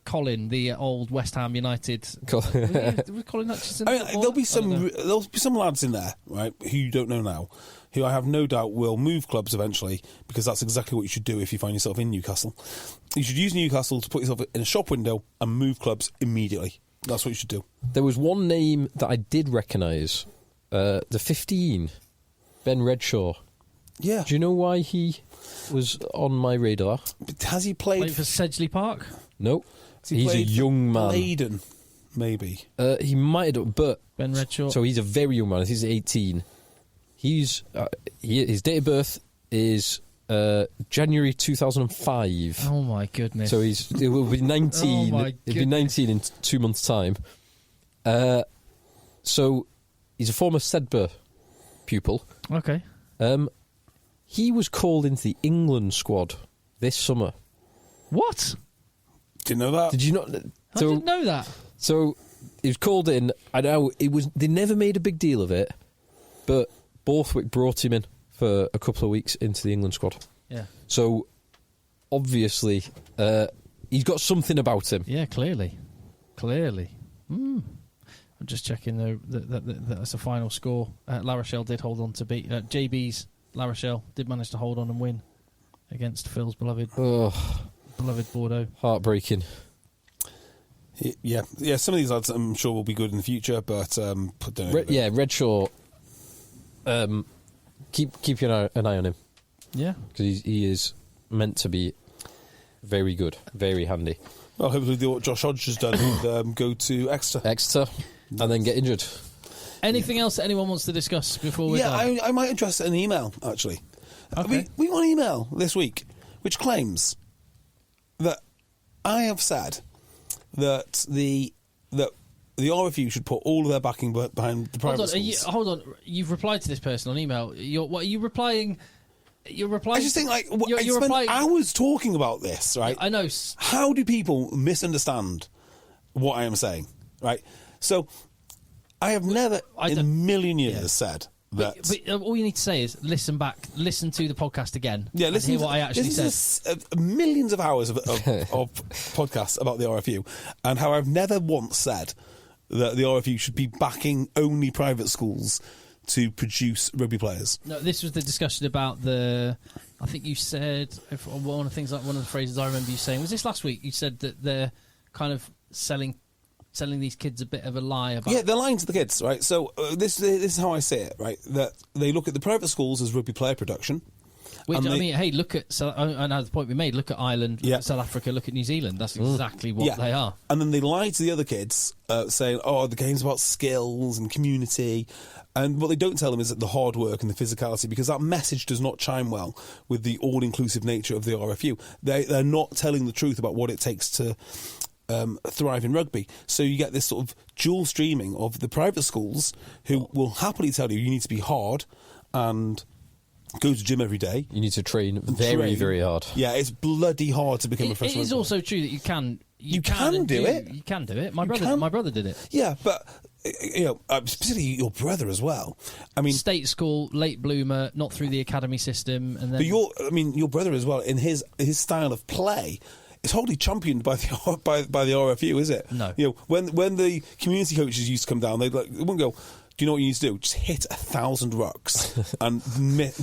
Colin, the old West Ham United. Was Colin Hutchinson? I mean, there'll be some lads in there, right, who you don't know now, who I have no doubt will move clubs eventually, because that's exactly what you should do if you find yourself in Newcastle. You should use Newcastle to put yourself in a shop window and move clubs immediately. That's what you should do. There was one name that I did recognise, the 15, Ben Redshaw. Yeah. Do you know why he was on my radar? Has he played for Sedgley Park? No. He's a young man. Leyden, maybe. He might have, but Ben Redshaw. So he's a very young man. He's 18. His date of birth is January 2005. Oh my goodness! So he will be 19. Oh he'll be 19 in 2 months' time. So he's a former Sedbergh pupil. Okay. He was called into the England squad this summer. What? Didn't know that. Did you not? I didn't know that. So he was called in. I know it was. They never made a big deal of it, but Borthwick brought him in for a couple of weeks into the England squad. Yeah. So obviously, he's got something about him. Yeah, clearly. I'm just checking though that's a final score. La Rochelle did hold on to beat JB's. La Rochelle did manage to hold on and win against Phil's beloved Bordeaux. Heartbreaking. Yeah. Some of these lads I'm sure will be good in the future, but Redshaw. Keep an eye on him. Yeah, because he is meant to be very good, very handy. Well, hopefully do what Josh Hodge has done and go to Exeter and then get injured. Anything else that anyone wants to discuss before we're done? Yeah, I might address an email actually. Okay. We got an email this week which claims that I have said that the RFU should put all of their backing behind the private schools. Hold on. You've replied to this person on email. What are you replying? You're replying. I just think I you're spent hours talking about this, right? I know. How do people misunderstand what I am saying, right? So I have never in a million years said that. But all you need to say is listen to the podcast again. Yeah, listen to hear what I actually said. Millions of hours of podcasts about the RFU, and how I've never once said that the RFU should be backing only private schools to produce rugby players. No, this was the discussion about I think you said one of the phrases I remember you saying was this last week. You said that they're kind of selling these kids a bit of a lie about. Yeah, they're lying to the kids, right? So this is how I say it, right? That they look at the private schools as rugby player production. Which, hey, look at, and the point we made, look at Ireland, look at South Africa, look at New Zealand. That's exactly what they are. And then they lie to the other kids, saying, the game's about skills and community. And what they don't tell them is that the hard work and the physicality, because that message does not chime well with the all-inclusive nature of the RFU. They're not telling the truth about what it takes to thrive in rugby. So you get this sort of dual streaming of the private schools who will happily tell you need to be hard and go to gym every day. You need to train very, very hard. Yeah, it's bloody hard to become a professional. It is also true that you can do it. You can do it. My brother did it. Yeah, but specifically your brother as well. I mean, state school, late bloomer, not through the academy system, and then. But your brother as well, in his style of play, it's hardly championed by the RFU, is it? No. When the community coaches used to come down, they wouldn't go, do you know what you need to do? Just hit 1,000 rucks and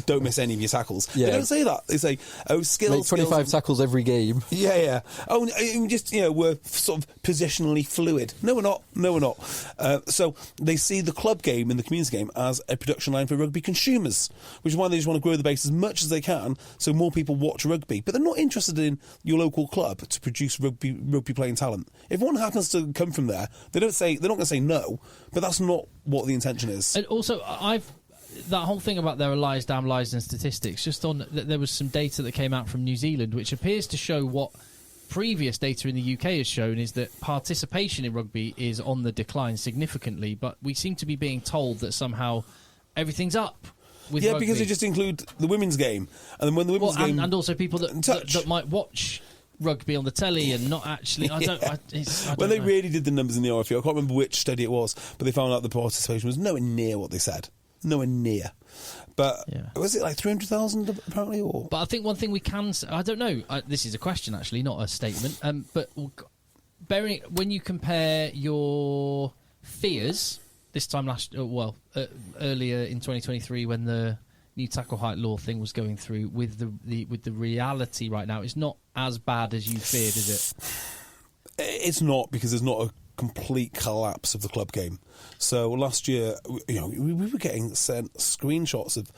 don't miss any of your tackles. Yeah. They don't say that. They say, skills. 25 tackles every game. Yeah. Oh, just, we're sort of positionally fluid. No, we're not. So they see the club game and the community game as a production line for rugby consumers, which is why they just want to grow the base as much as they can so more people watch rugby. But they're not interested in your local club to produce rugby playing talent. If one happens to come from there, they're not going to say no, but that's not what the intention is. And also, that whole thing about there are lies, damn lies, and statistics. Just on there was some data that came out from New Zealand, which appears to show what previous data in the UK has shown is that participation in rugby is on the decline significantly. But we seem to be being told that somehow everything's up. With rugby. Because they just include the women's game, and then when the women's game, and also people that might watch rugby on the telly and not actually. I don't they know. really did the numbers in the RFU. I can't remember which study it was, but they found out the participation was nowhere near what they said. Nowhere near. But was it like 300,000 apparently? Or? But I think one thing we can. I don't know. This is a question actually, not a statement. But when you compare your fears this time earlier in 2023 when the new tackle height law thing was going through with the reality right now, it's not as bad as you feared, is it? It's not, because there's not a complete collapse of the club game. So last year, we were getting sent screenshots of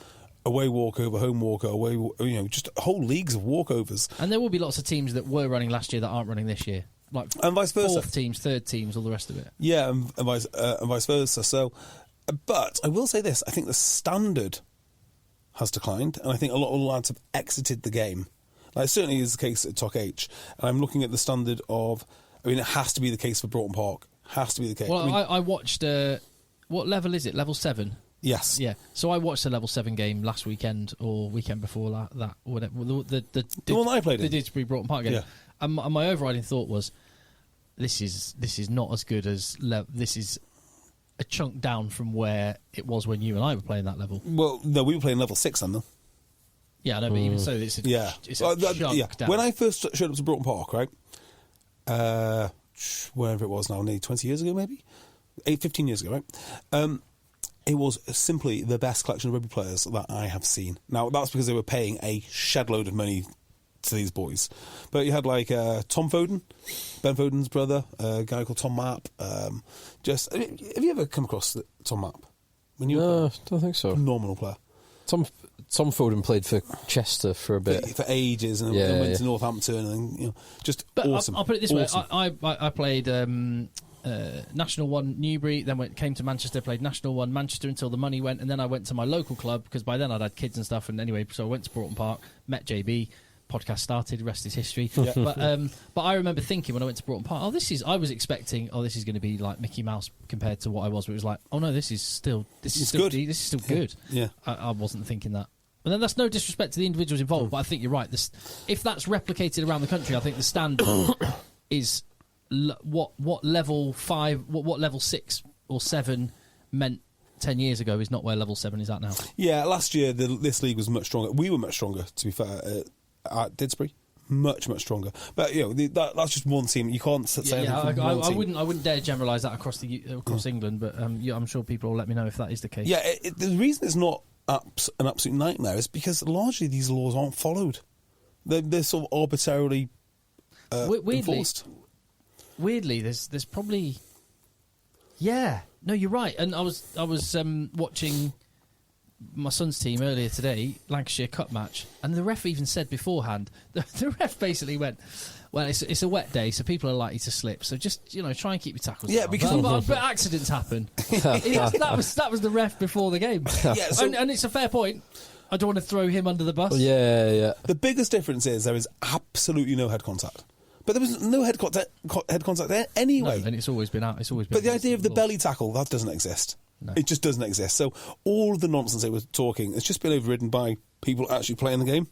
away walkover, home walkover, just whole leagues of walkovers. And there will be lots of teams that were running last year that aren't running this year. And vice versa. Fourth teams, third teams, all the rest of it. Yeah, and vice versa. So, but I will say this: I think the standard has declined, and I think a lot of the lads have exited the game. It certainly is the case at TOC H. And I'm looking at the standard of. I mean, it has to be the case for Broughton Park. Has to be the case. Well, I watched. What level is it? Level 7. Yes. Yeah. So I watched the level 7 game last weekend or weekend before that. Whatever. The one that I played in. The Didsbury Broughton Park game. Yeah. And my overriding thought was, this is not as good as this is a chunk down from where it was when you and I were playing that level. Well, no, we were playing level 6 then, though. Yeah, I know, but even so, it's a chunk down. When I first showed up to Broughton Park, right, wherever it was now, nearly 20 years ago, maybe 15 years ago, right. It was simply the best collection of rugby players that I have seen. Now, that's because they were paying a shed load of money to these boys. But you had Tom Foden, Ben Foden's brother, a guy called Tom Mapp. Have you ever come across Tom Mapp? No, don't think so. Phenomenal player. Tom Foden played for Chester for a bit. For ages, and then went to Northampton, and then, just awesome. I'll put it this way. Awesome. I played National 1 Newbury, then came to Manchester, played National 1 Manchester until the money went, and then I went to my local club, because by then I'd had kids and stuff, and anyway, so I went to Broughton Park, met JB, podcast started, rest is history. Yeah. But I remember thinking when I went to Broughton Park, I was expecting, this is going to be like Mickey Mouse compared to what I was, but it was like, oh no, this is still good. This is still good. Yeah. I wasn't thinking that. And then that's no disrespect to the individuals involved, but I think you're right. If that's replicated around the country, I think the standard is what level 5, what level 6 or 7 meant 10 years ago is not where level 7 is at now. Yeah, last year this league was much stronger. We were much stronger, to be fair, at Didsbury. Much stronger. But that's just one team. You can't say anything. I wouldn't dare generalise that across England, but I'm sure people will let me know if that is the case. Yeah, the reason it's not an absolute nightmare is because largely these laws aren't followed. They're sort of arbitrarily enforced. Weirdly, there's probably. Yeah, no, you're right. And I was watching my son's team earlier today, Lancashire Cup match, and the ref even said beforehand. The ref basically went, "Well, it's a wet day, so people are likely to slip. So just try and keep your tackles down. But accidents happen." That was the ref before the game. Yeah, and it's a fair point. I don't want to throw him under the bus. Yeah. The biggest difference is there is absolutely no head contact. But there was no head contact anyway. No, and it's always been out. But the idea of the belly tackle, that doesn't exist. No. It just doesn't exist. So all the nonsense they were talking, it's just been overridden by people actually playing the game.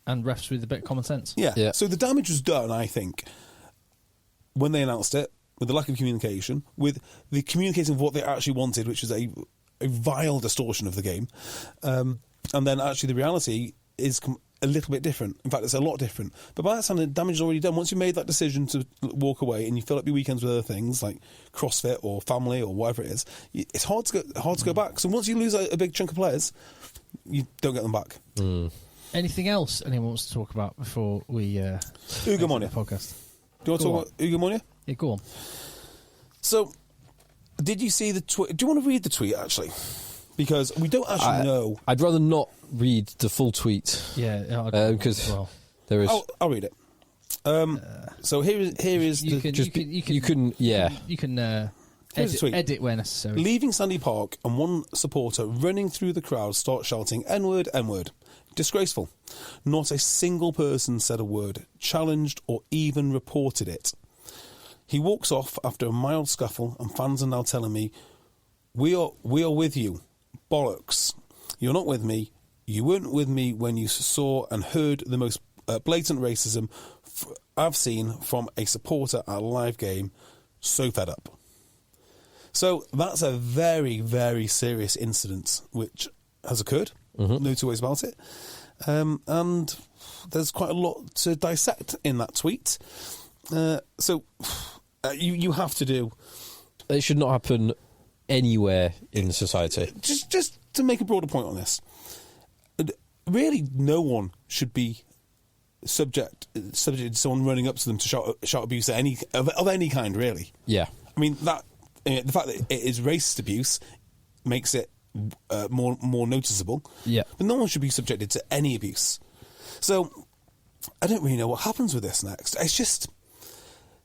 And refs with a bit of common sense. Yeah. So the damage was done, I think, when they announced it, with the lack of communication, with the communicating of what they actually wanted, which is a vile distortion of the game. And then actually the reality is a little bit different. In fact, it's a lot different. But by that time, the damage is already done. Once you made that decision to walk away and you fill up your weekends with other things like CrossFit or family or whatever it is, it's hard to go back. So once you lose a big chunk of players, you don't get them back. Anything else anyone wants to talk about before we Ugo Monia podcast? Do you want to talk about Ugo Monia? Yeah, go on. So, did you see the tweet? Do you want to read the tweet actually? Because we don't actually know. I'd rather not read the full tweet. Yeah, because there is. I'll read it. So here is you can edit where necessary. Leaving Sandy Park and one supporter running through the crowd start shouting N-word, N-word. Disgraceful. Not a single person said a word, challenged or even reported it. He walks off after a mild scuffle and fans are now telling me, we are with you. Bollocks. You're not with me. You weren't with me when you saw and heard the most blatant racism I've seen from a supporter at a live game. So fed up. So that's a very, very serious incident which has occurred. No two ways about it. And there's quite a lot to dissect in that tweet. So you have to do... It should not happen anywhere in society. Just to make a broader point on this, really no one should be subject to someone running up to them to shout abuse of any kind, really. Yeah. I mean, that the fact that it is racist abuse makes it more noticeable. Yeah. But no one should be subjected to any abuse. So I don't really know what happens with this next. It's just...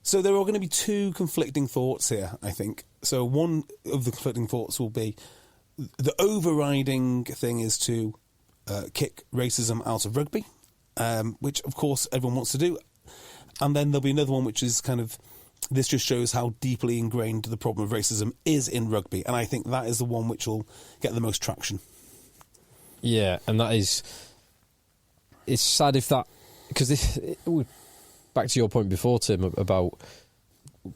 So there are going to be two conflicting thoughts here, I think. So one of the conflicting thoughts will be the overriding thing is to kick racism out of rugby, which, of course, everyone wants to do. And then there'll be another one which is kind of, this just shows how deeply ingrained the problem of racism is in rugby. And I think that is the one which will get the most traction. Yeah, and that is... It's sad if that... Because back to your point before, Tim, about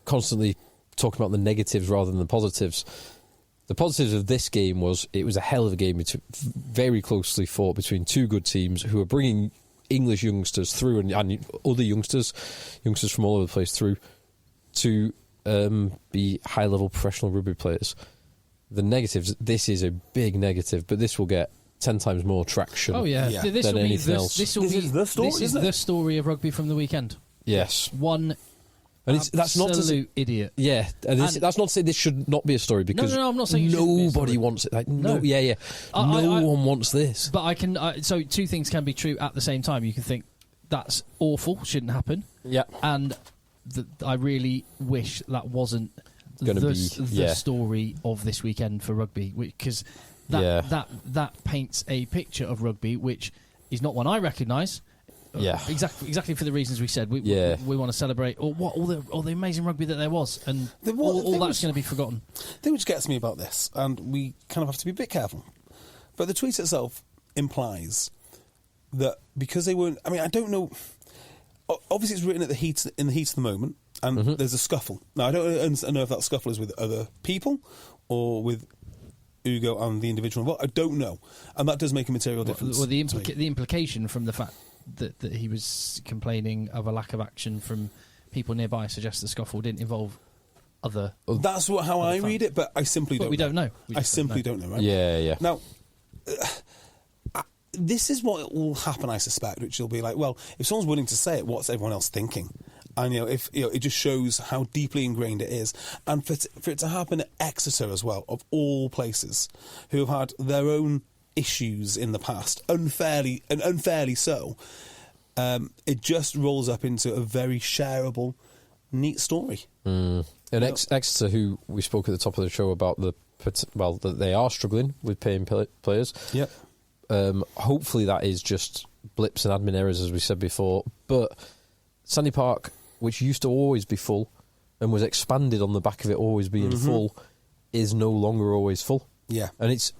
constantly talking about the negatives rather than the positives. The positives of this game was it was a hell of a game, very closely fought between two good teams who are bringing English youngsters through and other youngsters from all over the place through to be high-level professional rugby players. The negatives, this is a big negative, but this will get 10 times more traction than anything else. This is the story of rugby from the weekend. Yes. One that's not to say, idiot. Yeah, that's not to say this should not be a story because no, I'm not saying nobody wants it. Like, no one wants this. But I can. So two things can be true at the same time. You can think that's awful, shouldn't happen. Yeah, and I really wish that wasn't the story of this weekend for rugby, because that paints a picture of rugby which is not one I recognise. Yeah, exactly for the reasons we said. We want to celebrate all the amazing rugby that there was, and all that's going to be forgotten. The thing which gets me about this, and we kind of have to be a bit careful, but the tweet itself implies that because they weren't. I mean, I don't know. Obviously, it's written in the heat of the moment, and there's a scuffle. Now, I don't know if that scuffle is with other people or with Ugo and the individual involved. I don't know, and that does make a material difference. Well, the implication from the fact that he was complaining of a lack of action from people nearby suggests the scuffle didn't involve other. That's how I read it, but I simply don't. We don't know. I simply don't know. Right? Yeah. Now, this is what will happen, I suspect, which will be like, well, if someone's willing to say it, what's everyone else thinking? And if it just shows how deeply ingrained it is, and for it to happen at Exeter as well, of all places, who have had their own issues in the past, unfairly so, it just rolls up into a very shareable, neat story. And Exeter, who we spoke at the top of the show about that they are struggling with paying players. Yep. Hopefully that is just blips and admin errors, as we said before. But Sandy Park, which used to always be full and was expanded on the back of it always being full, is no longer always full. Yeah. And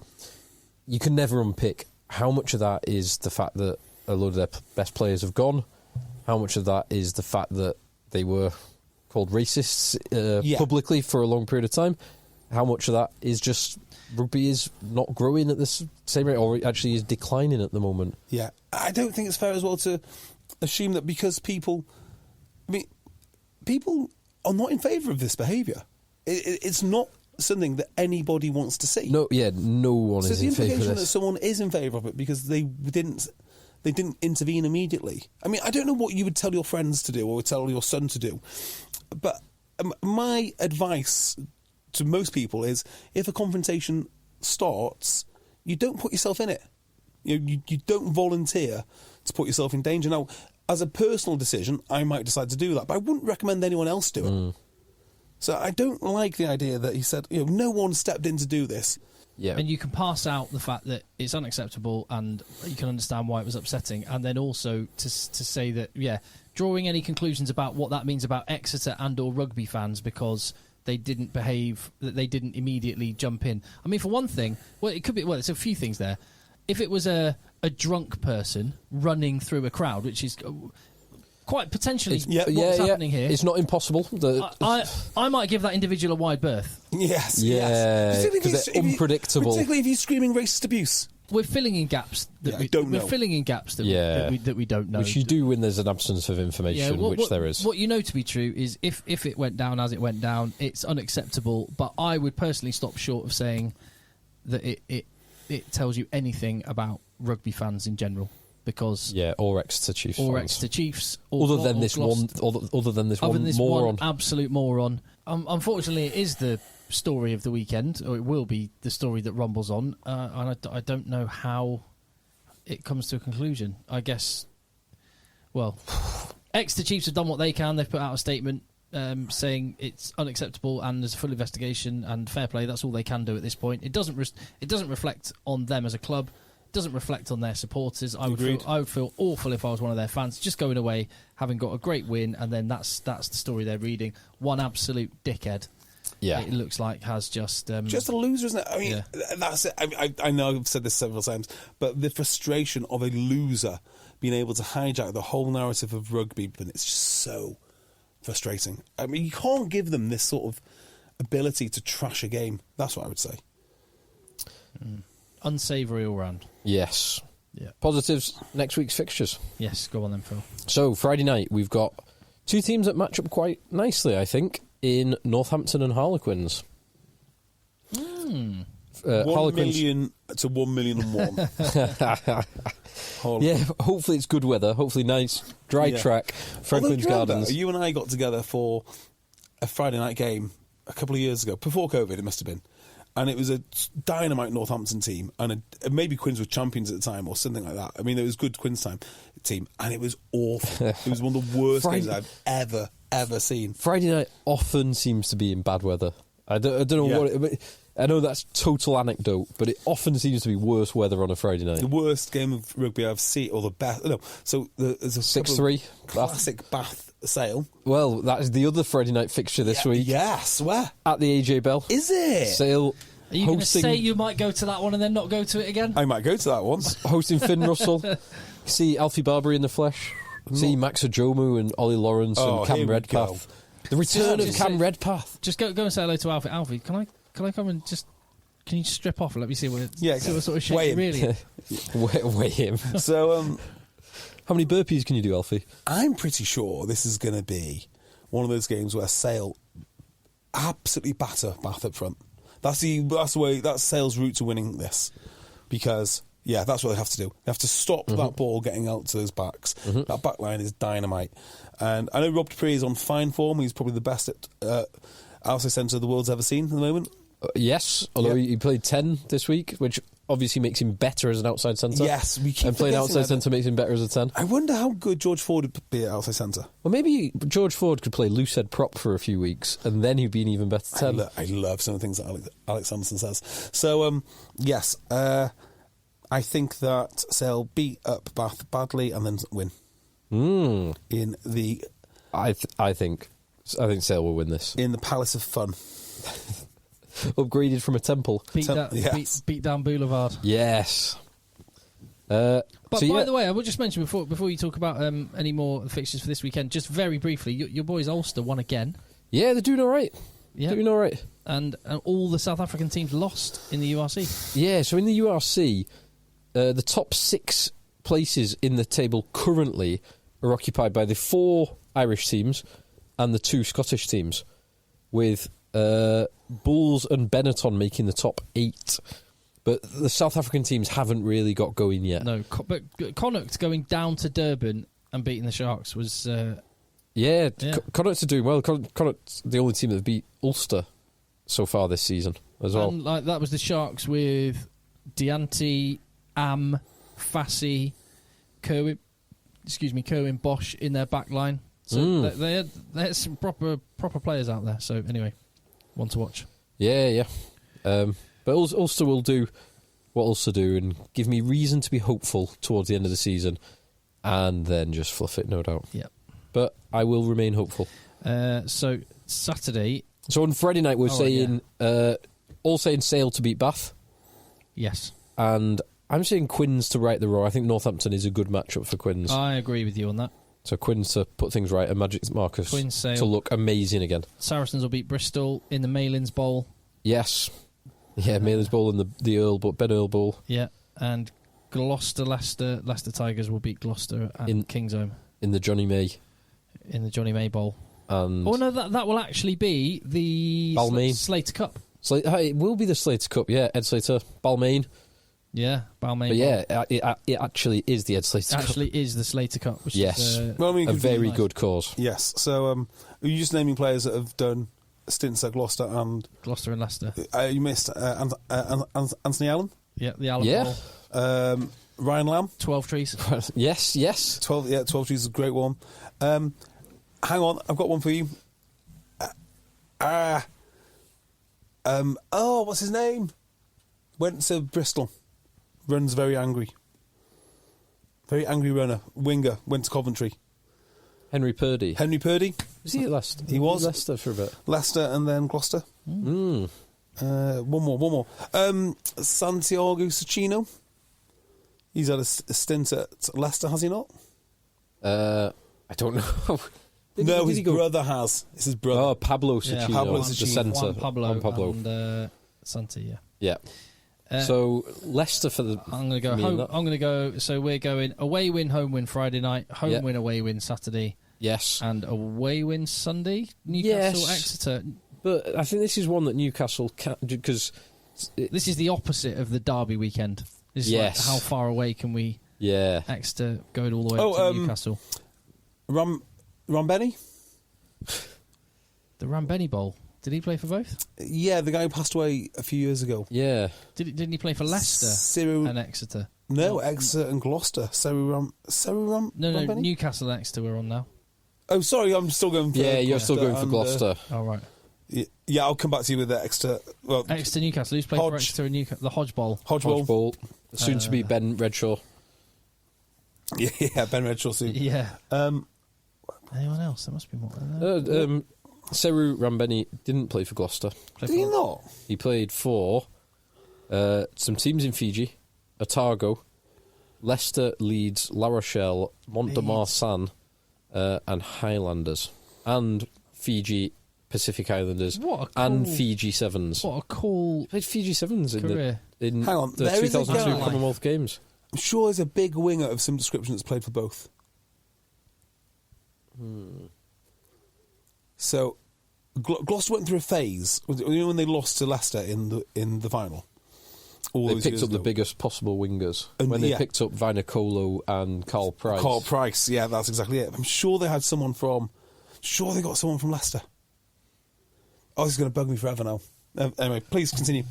you can never unpick how much of that is the fact that a load of their best players have gone, how much of that is the fact that they were called racists publicly for a long period of time, how much of that is just rugby is not growing at this same rate, or actually is declining at the moment. Yeah, I don't think it's fair as well to assume that because people are not in favour of this behaviour. It's not something that anybody wants to see. No one is in favour of this. So the implication that someone is in favour of it because they didn't intervene immediately. I mean, I don't know what you would tell your friends to do or tell your son to do, but my advice to most people is if a confrontation starts, you don't put yourself in it. You don't volunteer to put yourself in danger. Now, as a personal decision, I might decide to do that, but I wouldn't recommend anyone else do it. So I don't like the idea that he said, no one stepped in to do this. Yeah. And you can pass out the fact that it's unacceptable and you can understand why it was upsetting, and then also to say that, drawing any conclusions about what that means about Exeter and or rugby fans because they didn't behave, that they didn't immediately jump in. I mean, for one thing, it could be, there's a few things there. If it was a drunk person running through a crowd, which is quite potentially what's happening here. It's not impossible. I might give that individual a wide berth. Yes. Yeah, because they're unpredictable. Particularly if he's screaming racist abuse. We're filling in gaps that we don't know. We're filling in gaps that we don't know. Which you do when there's an absence of information, which there is. What you know to be true is if it went down as it went down, it's unacceptable. But I would personally stop short of saying that it tells you anything about rugby fans in general. Because or Exeter Chiefs, other than this one moron, absolute moron. Unfortunately, it is the story of the weekend, or it will be the story that rumbles on, and I don't know how it comes to a conclusion. I guess, Exeter Chiefs have done what they can. They've put out a statement saying it's unacceptable and there's a full investigation and fair play. That's all they can do at this point. It doesn't reflect on them as a club. Doesn't reflect on their supporters. I would feel awful if I was one of their fans, just going away having got a great win, and then that's the story they're reading. One absolute dickhead. Yeah, it looks like has just a loser, isn't it? I mean, that's it. I know I've said this several times, but the frustration of a loser being able to hijack the whole narrative of rugby, and it's just so frustrating. I mean, you can't give them this sort of ability to trash a game. That's what I would say. Unsavoury all round. Yes. Yeah. Positives, next week's fixtures. Yes, go on then, Phil. So, Friday night, we've got two teams that match up quite nicely, I think, in Northampton and Harlequins. 1 million to 1,000,001. Yeah, hopefully it's good weather. Hopefully nice, dry track, Franklin's Gardens. You and I got together for a Friday night game a couple of years ago, before COVID it must have been. And it was a dynamite Northampton team, and maybe Quins were champions at the time or something like that. I mean, it was good Quins team, and it was awful. It was one of the worst games I've ever seen. Friday night often seems to be in bad weather. I don't know what. I know that's total anecdote, but it often seems to be worse weather on a Friday night. The worst game of rugby I've seen, or the best. No, so there's a 6-3 classic Bath Sale. Well, that is the other Friday night fixture this week. Yes, where? At the AJ Bell. Is it? Sale. Are you going to say you might go to that one and then not go to it again? I might go to that one. Hosting Finn Russell. See Alfie Barbary in the flesh. See Max Ajomu and Ollie Lawrence and Cam Redpath. The return of Cam Redpath. Just go and say hello to Alfie. Alfie, can I come and just... Can you strip off and let me see what sort of shape really weigh him. So, how many burpees can you do, Alfie? I'm pretty sure this is going to be one of those games where Sale absolutely batter Bath up front. That's Sale's route to winning this, because that's what they have to do. They have to stop that ball getting out to those backs. That back line is dynamite, and I know Rob Dupree is on fine form. He's probably the best at outside centre the world's ever seen at the moment. Yes, although he played 10 this week, which obviously makes him better as an outside centre. Yes, and playing outside centre makes him better as a 10. I wonder how good George Ford would be at outside centre. Well, maybe George Ford could play loose head prop for a few weeks, and then he'd be an even better 10. I love some of the things that Alex Anderson says. So, yes, I think that Sale beat up Bath badly and then win. In the... I think Sale will win this. In the Palace of Fun. Upgraded from a temple. Beat down Boulevard. Yes. But by the way, I will just mention before you talk about any more fixtures for this weekend, just very briefly, your boys Ulster won again. Yeah, they're doing all right. Yeah. Doing all right. And all the South African teams lost in the URC. Yeah, so in the URC, the top 6 places in the table currently are occupied by the 4 Irish teams and the 2 Scottish teams, with Bulls and Benetton making the top 8. But the South African teams haven't really got going yet. No, but Connacht going down to Durban and beating the Sharks was... Connacht are doing well. Connacht's the only team that have beat Ulster so far this season as well. And that was the Sharks with Dianti, Fassi, Kerwin Bosch in their back line. So they had some proper players out there. So anyway, one to watch. Yeah. But Ulster will do what Ulster do and give me reason to be hopeful towards the end of the season, and then just fluff it, no doubt. Yeah. But I will remain hopeful. So Saturday. So on Friday night, we're all saying Sale to beat Bath. Yes. And I'm saying Quins to right the row. I think Northampton is a good matchup for Quins. I agree with you on that. So Quins to put things right and Magic Marcus Quins, Sale to look amazing again. Saracens will beat Bristol in the Malins Bowl. Yes. Yeah, Malins Bowl and the Ben Earl Bowl. Yeah, and Leicester Tigers will beat Gloucester at Kingsholm. In the Johnny May. In the Johnny May Bowl. And that will actually be the Slater Cup. It will be the Slater Cup, yeah. Ed Slater, Balmain. Yeah, Balmain. But yeah, it actually is the Ed Slater Cup. It actually is the Slater Cup, which is a very good cause. Yes. So, are you just naming players that have done stints at Gloucester and Leicester? You missed Anthony Allen. Yeah, the Allen Bowl. Ryan Lamb. 12 Trees. yes. 12 Trees is a great one. Hang on, I've got one for you. What's his name? Went to Bristol. Runs very angry. Very angry runner. Winger. Went to Coventry. Henry Purdy. Was he at Leicester? He was. Leicester for a bit. Leicester and then Gloucester. One more. Santiago Cecchino. He's had a stint at Leicester, has he not? I don't know. His brother has. It's his brother. Oh, Pablo Cecchino, the centre. Juan Pablo. And Santi, yeah. So Leicester for the. I'm going to go home. I'm going to go. So we're going away win, home win Friday night, home win, away win Saturday. Yes. And away win Sunday. Newcastle, Exeter. But I think this is one that Newcastle can, because this is the opposite of the Derby weekend. This is like how far away can we? Yeah. Exeter going all the way up to Newcastle. Rambeni? The Rambeni Bowl. Did he play for both? Yeah, the guy who passed away a few years ago. Yeah. Didn't he play for Leicester and Exeter? No, Exeter and Gloucester. No, Newcastle and Exeter we're on now. Oh, sorry, I'm still going for you're still going for Gloucester. Oh, right. Yeah, I'll come back to you with the Exeter. Well, Exeter, Newcastle. Who's played for Exeter and Newcastle? The Hodge Bowl. Hodge Bowl. Soon to be Ben Redshaw. Yeah, Ben Redshaw soon. Yeah. Anyone else? There must be more. Seru Rambeni didn't play for Gloucester. Did he not? He played for some teams in Fiji, Otago, Leicester, Leeds, La Rochelle, Mont de Marsan, and Highlanders, and Fiji Pacific Islanders, and Fiji Sevens. What a cool! He played Fiji Sevens in Hang on, the 2002 Commonwealth Games. I'm sure there's a big winger of some description that's played for both. So, Gloucester went through a phase. You know when they lost to Leicester in the final? They picked up the biggest possible wingers. When they picked up Vainicolo and Carl Price. Carl Price, yeah, that's exactly it. I'm sure they had someone from... Sure they got someone from Leicester. Oh, this is going to bug me forever now. Anyway, please continue.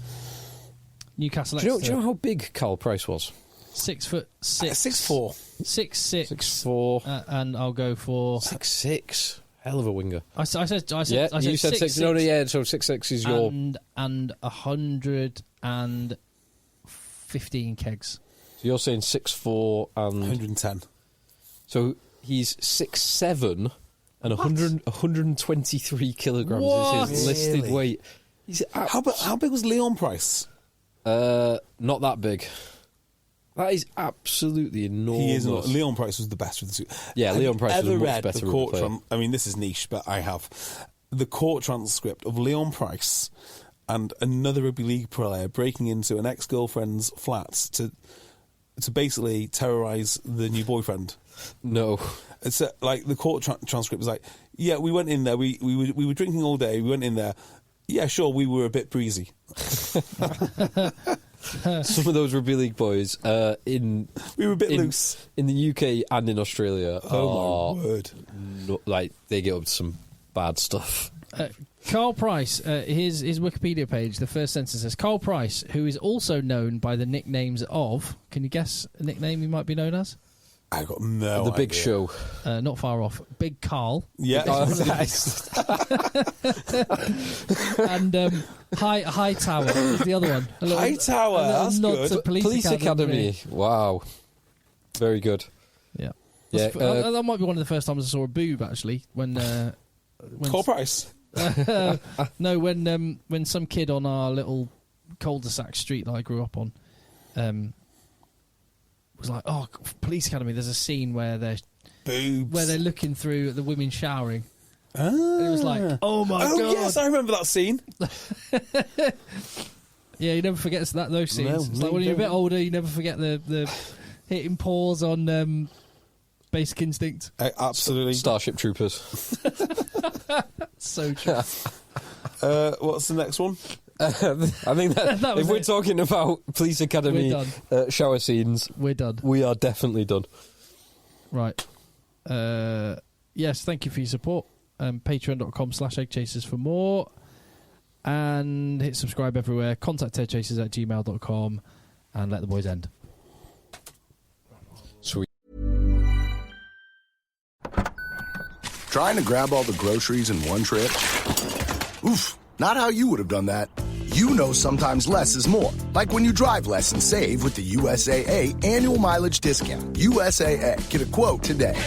Newcastle. Do you know how big Carl Price was? 6'6". 6'4". 6'6". 6'4". And I'll go for 6'6". Hell of a winger. I said you said 6. No, yeah. So 6'6" is your and 115 kegs. So you're saying 6'4" and 110. So he's 6'7" and 123 kilograms is his listed weight. How big was Leon Price? Not that big. That is absolutely enormous. He is not. Leon Price was the best of the two. Yeah, Leon Price was a much better the court from, I mean, this is niche, but I have. the court transcript of Leon Price and another rugby league player breaking into an ex-girlfriend's flat to basically terrorise the new boyfriend. No. It's like the court transcript was like, yeah, we went in there, we were drinking all day, we went in there, yeah, sure, we were a bit breezy. Some of those rugby league boys we were a bit loose in the UK and in Australia. Oh my word! Like they get up to some bad stuff. Carl Price, his Wikipedia page, the first sentence says, Carl Price, who is also known by the nicknames of, can you guess a nickname he might be known as? I got no The idea. Big Show. Not far off. Big Carl. Yeah. And High Tower is the other one. High Tower, that's good. Police Academy. Wow. Very good. Yeah. Yeah. That might be one of the first times I saw a boob, actually, when Carl Price? No, when some kid on our little cul-de-sac street that I grew up on was like, oh, Police Academy, there's a scene where they're looking through at the women showering. And it was like, oh my god. Oh yes, I remember that scene. Yeah, you never forget those scenes. No, it's like when you're a bit older, you never forget the hitting pause on Basic Instinct. Absolutely. Starship Troopers. So true. What's the next one? I think that if we're talking about Police Academy shower scenes, we're done. We are definitely done. Right. Yes, thank you for your support. Patreon.com/EggChasers for more. And hit subscribe everywhere. Contact eggchasers@gmail.com and let the boys end. Sweet. Trying to grab all the groceries in one trip? Oof, not how you would have done that. You know sometimes less is more. Like when you drive less and save with the USAA annual mileage discount. USAA. Get a quote today.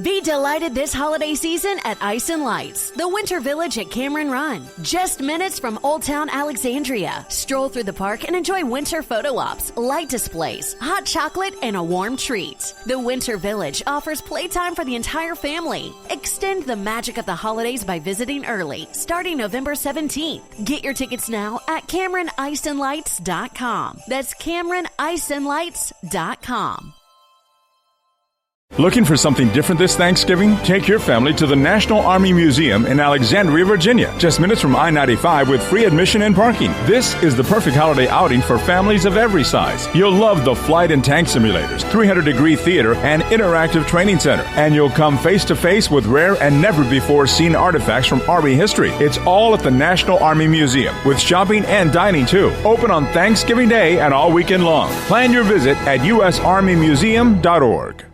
Be delighted this holiday season at Ice and Lights, the winter village at Cameron Run. Just minutes from Old Town Alexandria. Stroll through the park and enjoy winter photo ops, light displays, hot chocolate, and a warm treat. The winter village offers playtime for the entire family. Extend the magic of the holidays by visiting early, starting November 17th. Get your tickets now at CameronIceandLights.com. That's CameronIceandLights.com. Looking for something different this Thanksgiving? Take your family to the National Army Museum in Alexandria, Virginia, just minutes from I-95 with free admission and parking. This is the perfect holiday outing for families of every size. You'll love the flight and tank simulators, 300-degree theater, and interactive training center. And you'll come face-to-face with rare and never-before-seen artifacts from Army history. It's all at the National Army Museum, with shopping and dining too. Open on Thanksgiving Day and all weekend long. Plan your visit at usarmymuseum.org.